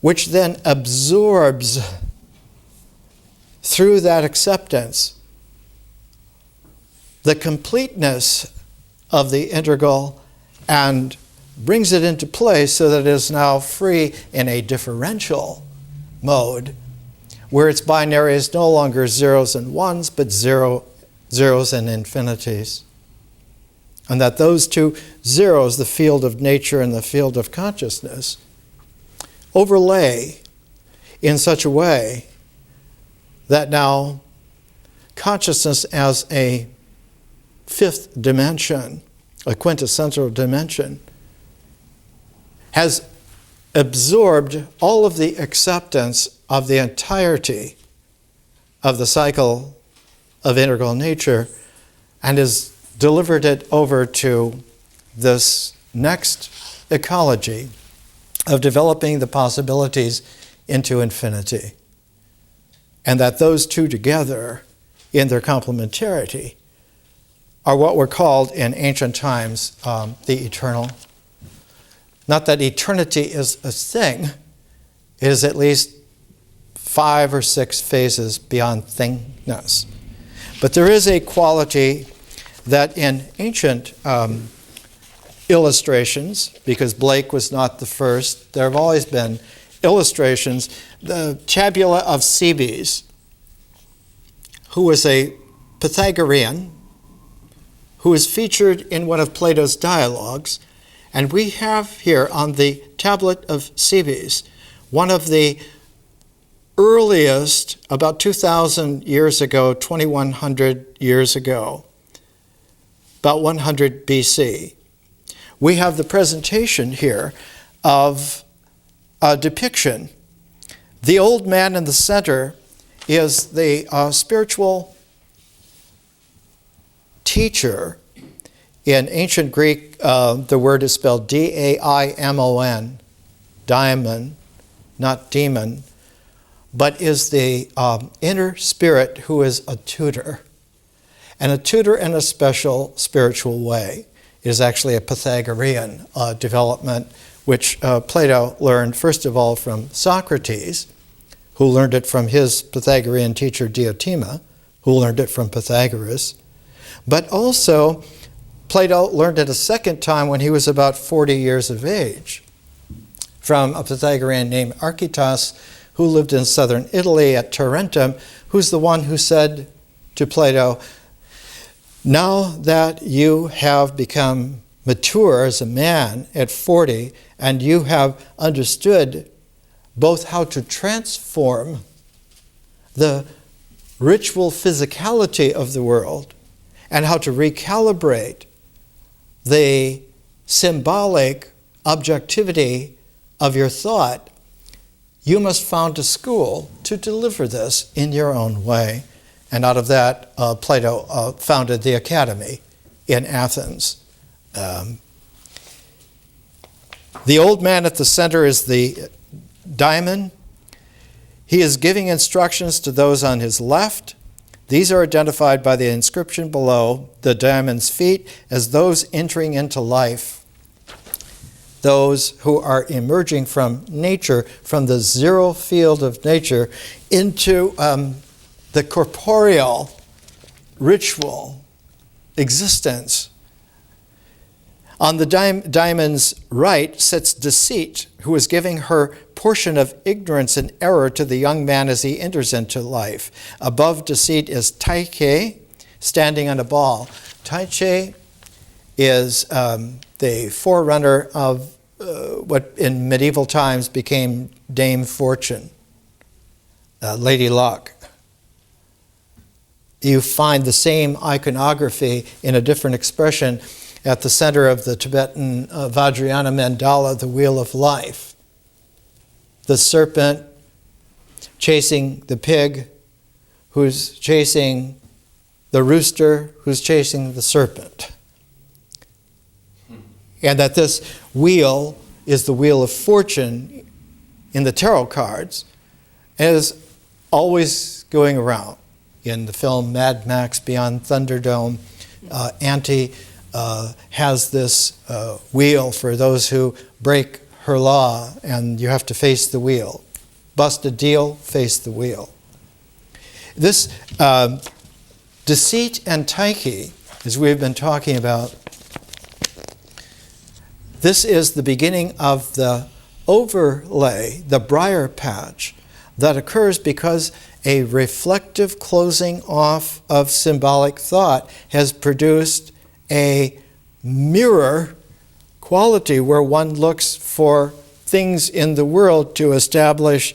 Speaker 1: which then absorbs through that acceptance the completeness of the integral and brings it into place so that it is now free in a differential mode, where its binary is no longer zeros and ones, but zeros and infinities. And that those two zeros, the field of nature and the field of consciousness, overlay in such a way that now consciousness as a fifth dimension, a quintessential dimension, has absorbed all of the acceptance of the entirety of the cycle of integral nature and has delivered it over to this next ecology of developing the possibilities into infinity. And that those two together, in their complementarity, are what were called in ancient times the eternal. Not that eternity is a thing, it is at least 5 or 6 phases beyond thingness. But there is a quality that in ancient illustrations, because Blake was not the first, there have always been illustrations. The tabula of Cebes, who was a Pythagorean, who is featured in one of Plato's dialogues, and we have here on the tablet of Cebes one of the earliest, about 2,000 years ago, 2,100 years ago, about 100 BC, we have the presentation here of a depiction. The old man in the center is the spiritual teacher. In ancient Greek, the word is spelled D-A-I-M-O-N, daimon, not demon, but is the inner spirit who is a tutor. And a tutor in a special spiritual way. It is actually a Pythagorean development, which Plato learned, first of all, from Socrates, who learned it from his Pythagorean teacher Diotima, who learned it from Pythagoras. But also, Plato learned it a second time when he was about 40 years of age, from a Pythagorean named Archytas, who lived in southern Italy at Tarentum, who's the one who said to Plato, "Now that you have become mature as a man at 40, and you have understood both how to transform the ritual physicality of the world and how to recalibrate the symbolic objectivity of your thought, you must found a school to deliver this in your own way." And out of that, Plato founded the Academy in Athens. The old man at the center is the daimon. He is giving instructions to those on his left. These are identified by the inscription below the daimon's feet as those entering into life, those who are emerging from nature, from the zero field of nature, into the corporeal, ritual existence. On the daimon's right sits Deceit, who is giving her portion of ignorance and error to the young man as he enters into life. Above Deceit is Tyche, standing on a ball. Tyche is the forerunner of what in medieval times became Dame Fortune, Lady Luck. You find the same iconography in a different expression at the center of the Tibetan Vajrayana mandala, the Wheel of Life. The serpent chasing the pig, who's chasing the rooster, who's chasing the serpent. And that this wheel is the wheel of fortune in the tarot cards, and is always going around. In the film Mad Max Beyond Thunderdome, Auntie has this wheel for those who break her law, and you have to face the wheel. Bust a deal, face the wheel. This Deceit and Tyche, as we've been talking about, this is the beginning of the overlay, the briar patch, that occurs because a reflective closing off of symbolic thought has produced a mirror quality where one looks for things in the world to establish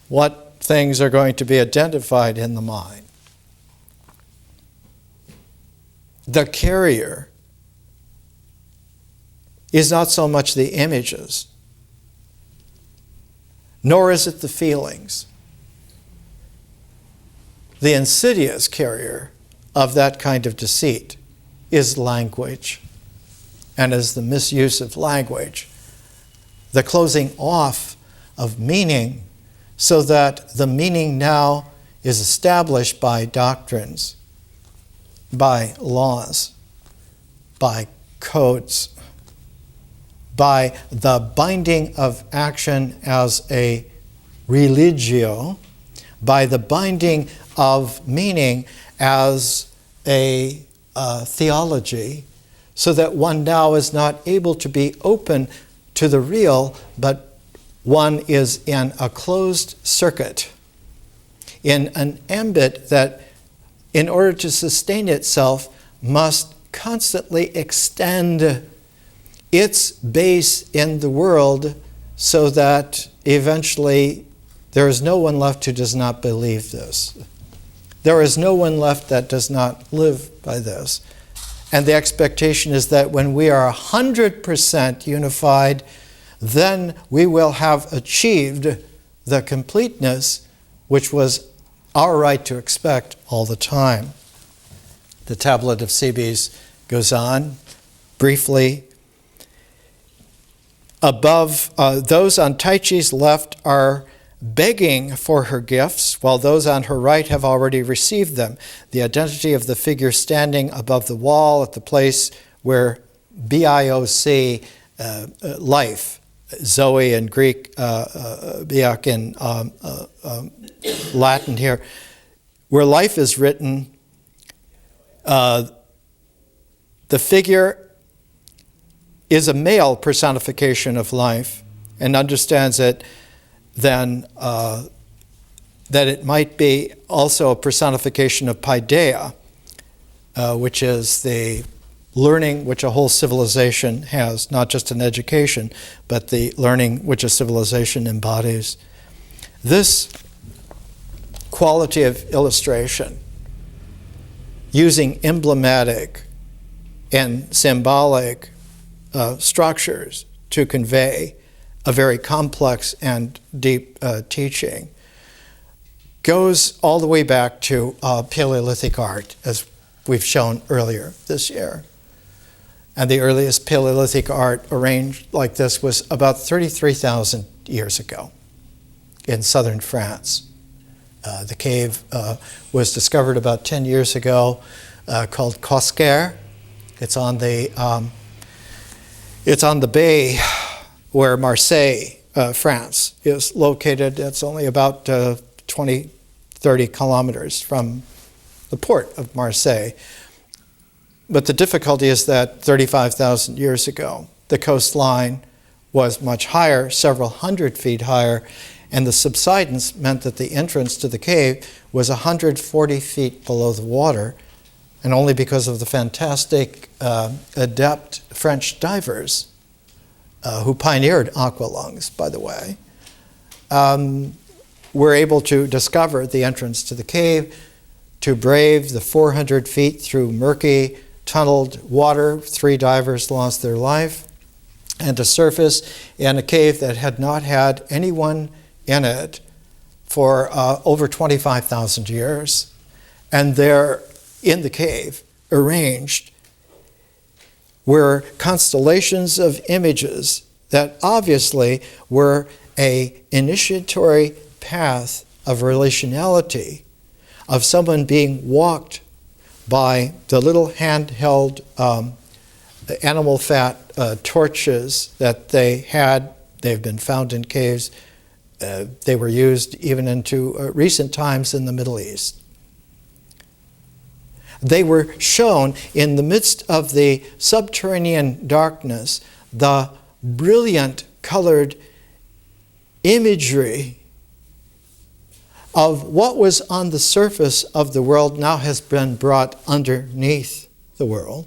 Speaker 1: what things are going to be identified in the mind. The carrier is not so much the images, nor is it the feelings. The insidious carrier of that kind of deceit is language, and is the misuse of language, the closing off of meaning, so that the meaning now is established by doctrines, by laws, by codes, by the binding of action as a religio, by the binding of meaning as a theology, so that one now is not able to be open to the real, but one is in a closed circuit, in an ambit that, in order to sustain itself, must constantly extend its base in the world, so that eventually there is no one left who does not believe this. There is no one left that does not live by this. And the expectation is that when we are 100% unified, then we will have achieved the completeness which was our right to expect all the time. The Tablet of Cebes goes on briefly. Above, those on Tyche's left are begging for her gifts, while those on her right have already received them. The identity of the figure standing above the wall at the place where BIOC, life, Zoe in Greek, biak in Latin here, where life is written, the figure is a male personification of life and understands it then that it might be also a personification of paideia, which is the learning which a whole civilization has, not just an education, but the learning which a civilization embodies. This quality of illustration, using emblematic and symbolic structures to convey a very complex and deep teaching, goes all the way back to Paleolithic art, as we've shown earlier this year. And the earliest Paleolithic art arranged like this was about 33,000 years ago in southern France. The cave was discovered about 10 years ago, called Cosquer. It's on the bay where Marseille, France, is located. It's only about 20, 30 kilometers from the port of Marseille. But the difficulty is that 35,000 years ago, the coastline was much higher, several hundred feet higher, and the subsidence meant that the entrance to the cave was 140 feet below the water, and only because of the fantastic, adept French divers who pioneered aqualungs, by the way, were able to discover the entrance to the cave, to brave the 400 feet through murky, tunneled water. 3 divers lost their life, and to surface in a cave that had not had anyone in it for over 25,000 years. And there, in the cave, arranged, were constellations of images that obviously were an initiatory path of relationality, of someone being walked by the little handheld animal fat torches that they had. They've been found in caves. They were used even into recent times in the Middle East. They were shown in the midst of the subterranean darkness, the brilliant colored imagery of what was on the surface of the world now has been brought underneath the world.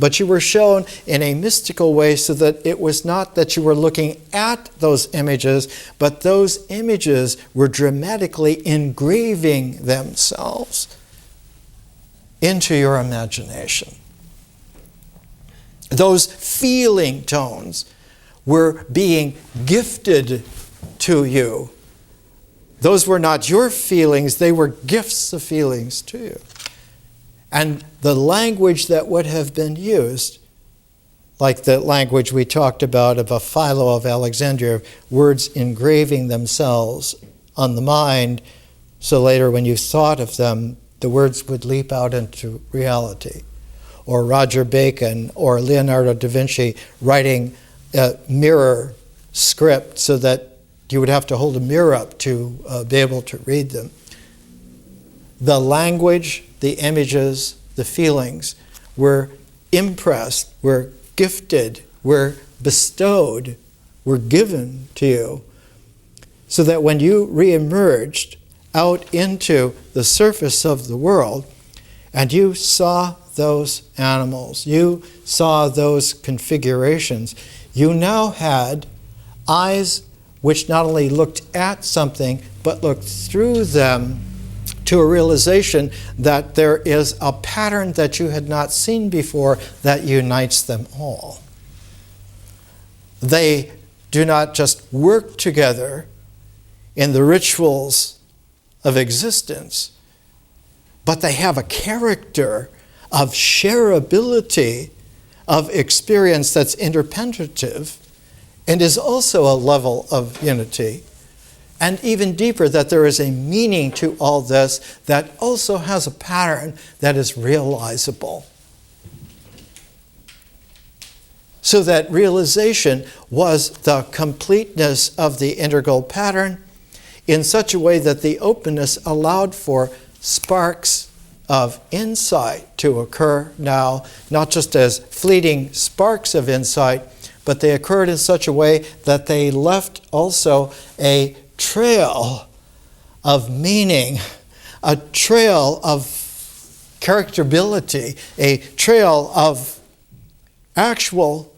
Speaker 1: But you were shown in a mystical way so that it was not that you were looking at those images, but those images were dramatically engraving themselves into your imagination. Those feeling tones were being gifted to you. Those were not your feelings, they were gifts of feelings to you. And the language that would have been used, like the language we talked about of a Philo of Alexandria, words engraving themselves on the mind, so later when you thought of them, the words would leap out into reality. Or Roger Bacon or Leonardo da Vinci writing a mirror script so that you would have to hold a mirror up to be able to read them. The language, the images, the feelings were impressed, were gifted, were bestowed, were given to you, so that when you reemerged out into the surface of the world and you saw those animals, you saw those configurations, you now had eyes which not only looked at something, but looked through them to a realization that there is a pattern that you had not seen before that unites them all. They do not just work together in the rituals of existence, but they have a character of shareability of experience that's interpenetrative and is also a level of unity. And even deeper, that there is a meaning to all this that also has a pattern that is realizable. So that realization was the completeness of the integral pattern in such a way that the openness allowed for sparks of insight to occur now, not just as fleeting sparks of insight, but they occurred in such a way that they left also a trail of meaning, a trail of characterability, a trail of actual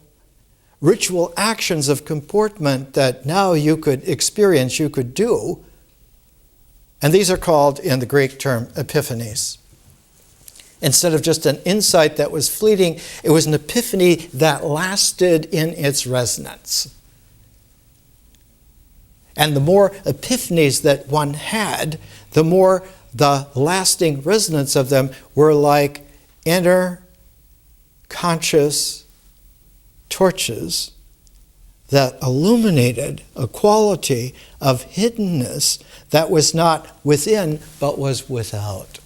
Speaker 1: ritual actions of comportment that now you could experience, you could do. And these are called, in the Greek term, Epiphanies. Instead of just an insight that was fleeting, it was an epiphany that lasted in its resonance. And the more epiphanies that one had, the more the lasting resonance of them were like inner conscious torches that illuminated a quality of hiddenness that was not within but was without.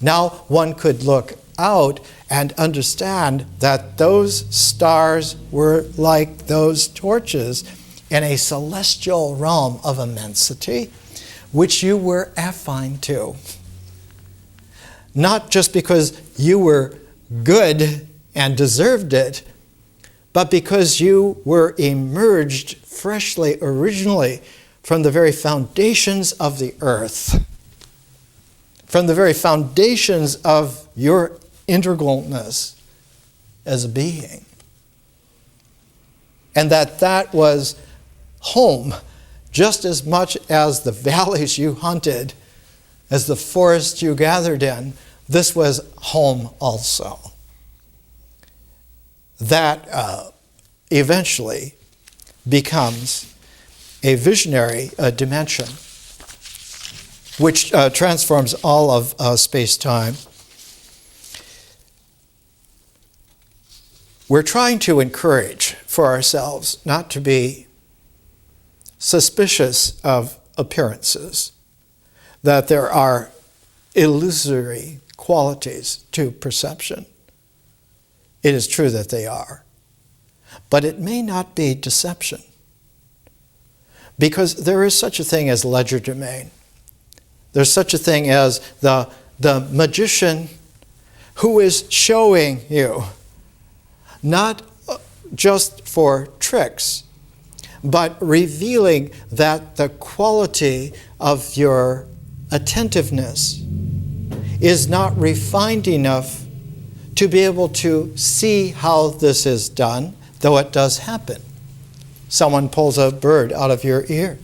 Speaker 1: Now one could look out and understand that those stars were like those torches in a celestial realm of immensity, which you were affine to. Not just because you were good and deserved it, but because you were emerged freshly, originally, from the very foundations of the earth, from the very foundations of your integralness as a being. And that was home just as much as the valleys you hunted, as the forests you gathered in. This was home also. That eventually becomes a visionary dimension which transforms all of space-time. We're trying to encourage for ourselves not to be suspicious of appearances, that there are illusory qualities to perception. It is true that they are, but it may not be deception, because there is such a thing as legerdemain. There's such a thing as the magician who is showing you, not just for tricks, but revealing that the quality of your attentiveness is not refined enough to be able to see how this is done, though it does happen. Someone pulls a bird out of your ear.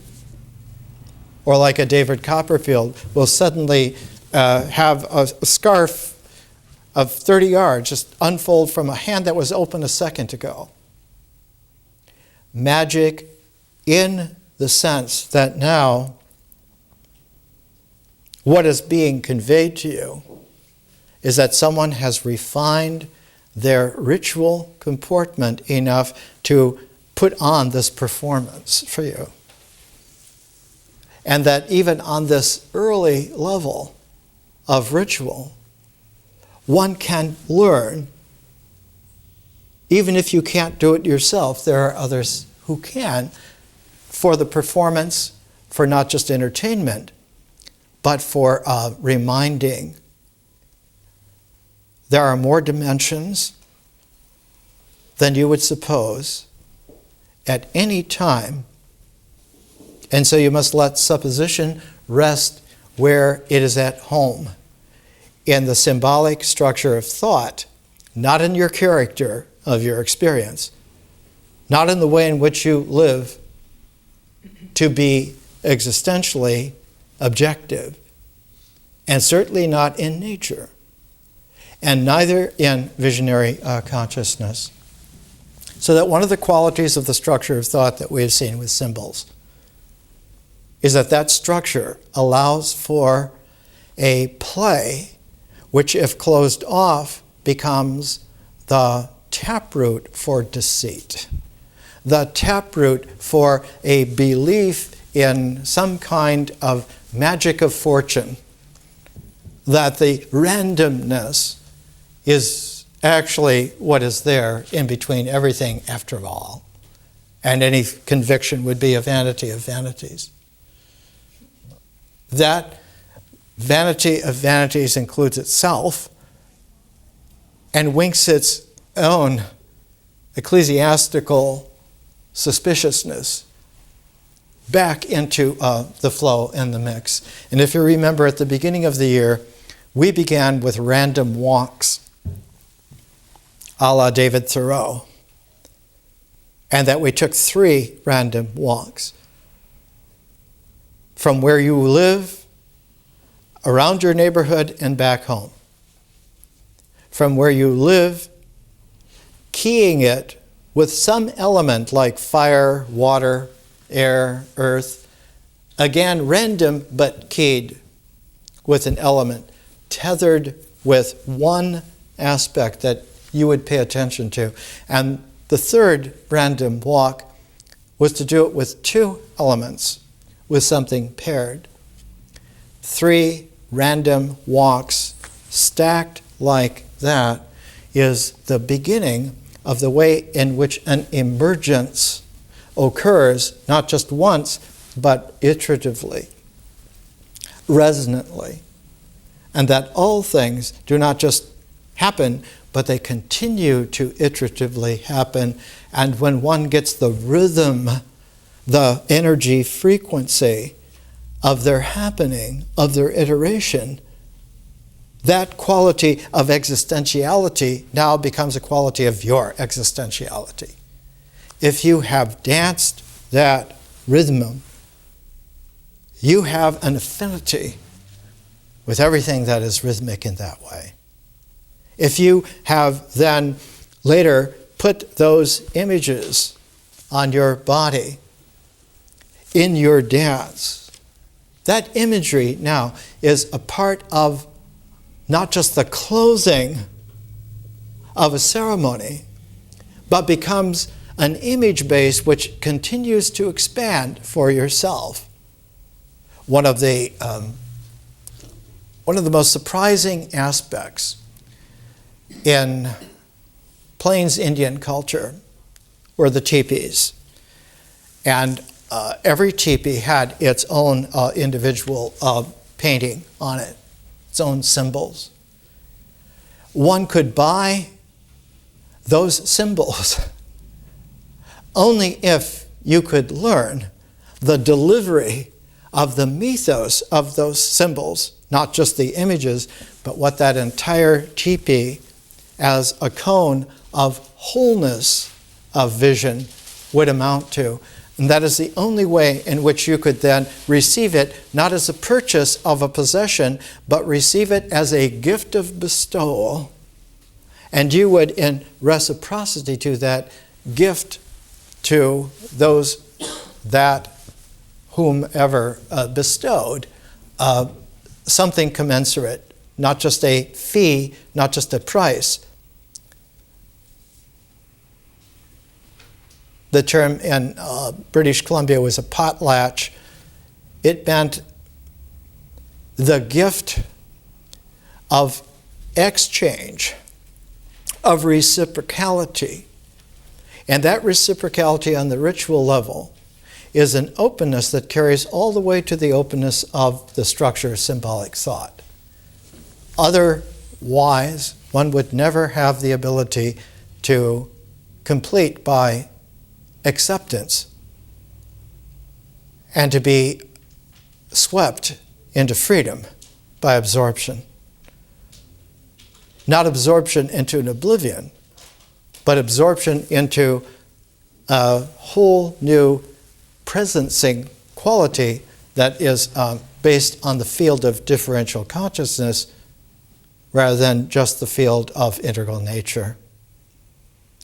Speaker 1: Or like a David Copperfield will suddenly have a scarf of 30 yards just unfold from a hand that was open a second ago. Magic in the sense that now what is being conveyed to you is that someone has refined their ritual comportment enough to put on this performance for you. And that even on this early level of ritual, one can learn, even if you can't do it yourself, there are others who can, for the performance, for not just entertainment, but for reminding. There are more dimensions than you would suppose at any time. And so you must let supposition rest where it is at home, in the symbolic structure of thought, not in your character of your experience, not in the way in which you live to be existentially objective, and certainly not in nature, and neither in visionary consciousness. So that one of the qualities of the structure of thought that we have seen with symbols is that that structure allows for a play which, if closed off, becomes the taproot for deceit, the taproot for a belief in some kind of magic of fortune, that the randomness is actually what is there in between everything after all, and any conviction would be a vanity of vanities. That vanity of vanities includes itself and winks its own ecclesiastical suspiciousness back into the flow and the mix. And if you remember, at the beginning of the year, we began with random walks, a la David Thoreau, and that we took 3 random walks from where you live, around your neighborhood, and back home. From where you live, keying it with some element like fire, water, air, earth, again random but keyed with an element, tethered with one aspect that you would pay attention to. And the third random walk was to do it with 2 elements, with something paired. 3 random walks stacked like that is the beginning of the way in which an emergence occurs, not just once, but iteratively, resonantly. And that all things do not just happen, but they continue to iteratively happen. And when one gets the rhythm, the energy frequency of their happening, of their iteration, that quality of existentiality now becomes a quality of your existentiality. If you have danced that rhythm, you have an affinity with everything that is rhythmic in that way. If you have then later put those images on your body in your dance, that imagery now is a part of not just the closing of a ceremony, but becomes an image base which continues to expand for yourself. One of the most surprising aspects in Plains Indian culture were the teepees. And every teepee had its own individual painting on it, its own symbols. One could buy those symbols only if you could learn the delivery of the mythos of those symbols, not just the images, but what that entire teepee as a cone of wholeness of vision would amount to. And that is the only way in which you could then receive it, not as a purchase of a possession, but receive it as a gift of bestowal. And you would, in reciprocity to that, gift to those that whomever bestowed something commensurate, not just a fee, not just a price. The term in British Columbia was a potlatch. It meant the gift of exchange, of reciprocality. And that reciprocality on the ritual level is an openness that carries all the way to the openness of the structure of symbolic thought. Otherwise, one would never have the ability to complete by acceptance and to be swept into freedom by absorption. Not absorption into an oblivion, but absorption into a whole new presencing quality that is based on the field of differential consciousness rather than just the field of integral nature.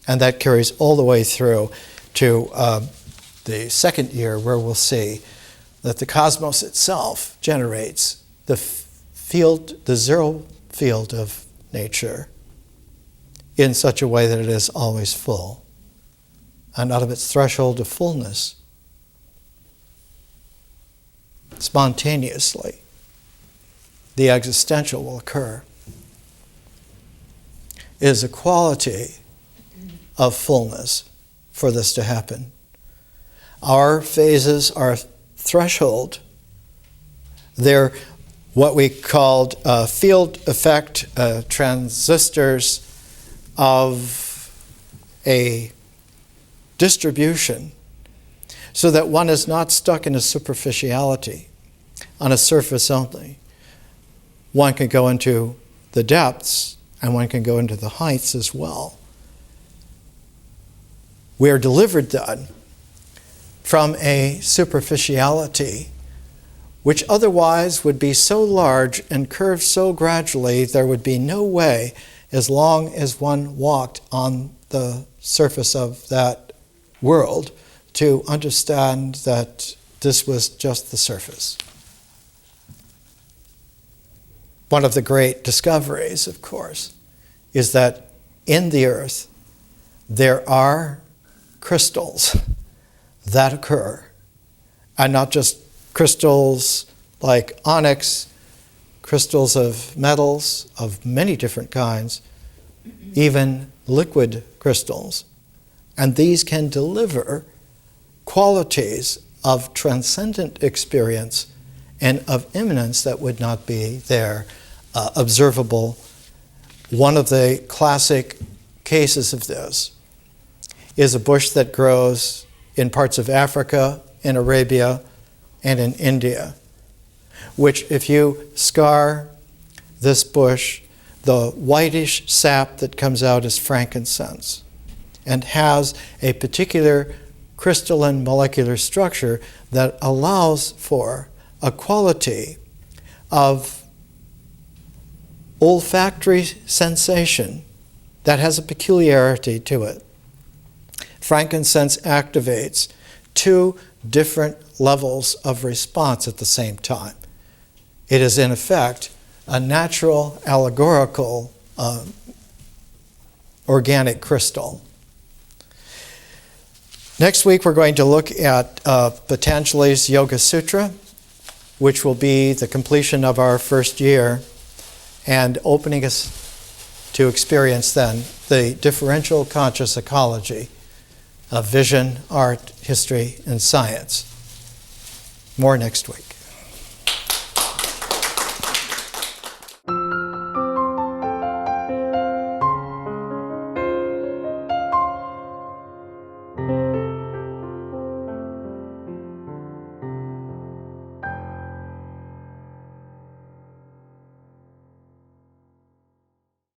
Speaker 1: And that carries all the way through to the second year, where we'll see that the cosmos itself generates the field, the zero field of nature, in such a way that it is always full. And out of its threshold of fullness, spontaneously, the existential will occur. It is a quality of fullness for this to happen. Our phases are threshold. They're what we called field effect transistors of a distribution, so that one is not stuck in a superficiality, on a surface only. One can go into the depths, and one can go into the heights as well. We are delivered then from a superficiality which otherwise would be so large and curved so gradually there would be no way, as long as one walked on the surface of that world, to understand that this was just the surface. One of the great discoveries, of course, is that in the earth there are crystals that occur, and not just crystals like onyx, crystals of metals of many different kinds, even liquid crystals. And these can deliver qualities of transcendent experience and of immanence that would not be there, observable. One of the classic cases of this is a bush that grows in parts of Africa, in Arabia, and in India, which if you scar this bush, the whitish sap that comes out is frankincense and has a particular crystalline molecular structure that allows for a quality of olfactory sensation that has a peculiarity to it. Frankincense activates two different levels of response at the same time. It is, in effect, a natural, allegorical, organic crystal. Next week, we're going to look at Patanjali's Yoga Sutra, which will be the completion of our first year and opening us to experience then the differential conscious ecology of vision, art, history, and science. More next week.